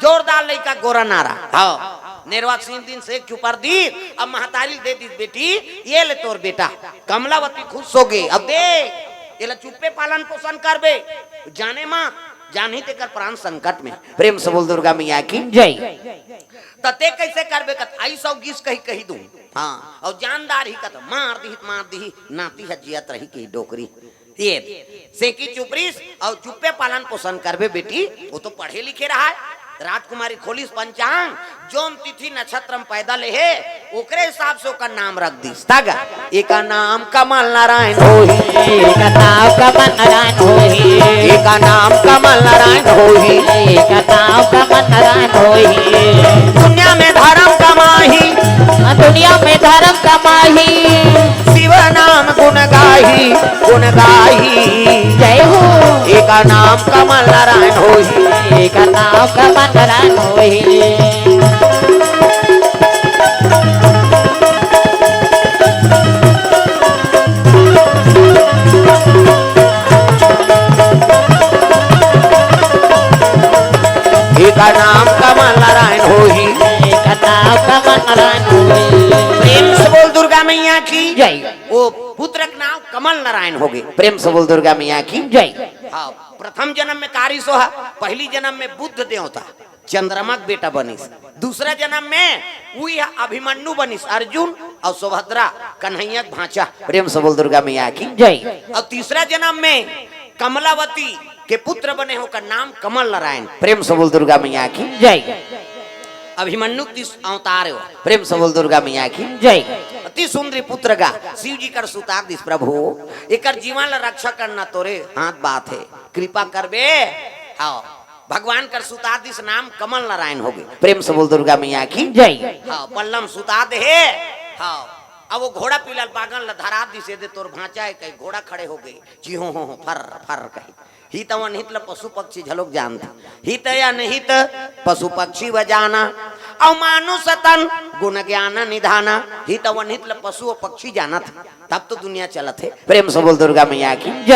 जोरदार लड़का गोरा नारा हाँ निर्वात दिन से चुपर दी अब महतारी दे दी बेटी ये ले तोर बेटा कमलावती खुश हो गई अब दे ये चुप्पे पालन पोषण करबे जाने माँ जान ही तेकर प्राण संकट में प्रेम से बोल दुर्गा मैया की जय तते कैसे करबे कत आई सौ गीस कही कही दूं हाँ और जानदार ही कत मार दी नाती हजियत रही की डोकरी ये से की चुपरीस और चुप्पे पालन पोषण करबे बेटी वो तो पढ़े लिखे रहा है राजकुमारी खोलिस पंचांग जोन तिथि नक्षत्र में पैदा ले है ओकरे हिसाब से ओकर नाम रख दिस तागा एका नाम कमल नारायण होही एका नाम कमल नारायण होही एका नाम कमल नारायण होही एका नाम कमल नारायण होही दुनिया में धर्म कमाही दुनिया में धर्म कमाही शिव नाम गुण गाही जय हो एका नाम कमल नारायण होही एका नाम कमल नारायण होही एका नाम कमल नारायण होही एका नाम कमल नारायण होही प्रेम से बोल दुर्गा मैया की जय वो पुत्र का नाम कमल नारायण हो गए प्रेम से बोल दुर्गा मैया की जय हाँ प्रथम जन्म में कारिसोहा पहली जन्म में बुद्ध देवता चंद्रमा का बेटा बनिस दूसरा जन्म में वही अभिमन्यु बनिस अर्जुन और सुभद्रा कन्हैया भांचा प्रेम से बोल दुर्गा मैया की जय और तीसरा जन्म में कमलावती के पुत्र बने होकर नाम कमल नारायण प्रेम से बोल दुर्गा मैया की जय अभिमन्यु तिस अवतार हो प्रेम से बोल दुर्गा मैया की जय अति सुंदरी पुत्र का शिव जी कर सुतार दिस प्रभु एकर जीवन ला रक्षा करना तोरे हाथ बात है कृपा करबे हाँ भगवान कर सुतार दिस नाम कमल नारायण हो गए प्रेम से बोल दुर्गा मैया की जय हाँ पल्लम सुता दे हाँ अब वो घोड़ा पीलल पागल धरा दिसे दे तोर भांचा है कहीं घोड़ा खड़े हो गए जी हो फर फर कहीं हित व निहित ल पशु पक्षी झलोक जानता हित या निहित पशु पक्षी व जाना और मानुष तन गुण ज्ञान निधाना हित व निहित ल पशु और पक्षी जाना था तब तो दुनिया चलत है प्रेम से बोल दुर्गा मैया की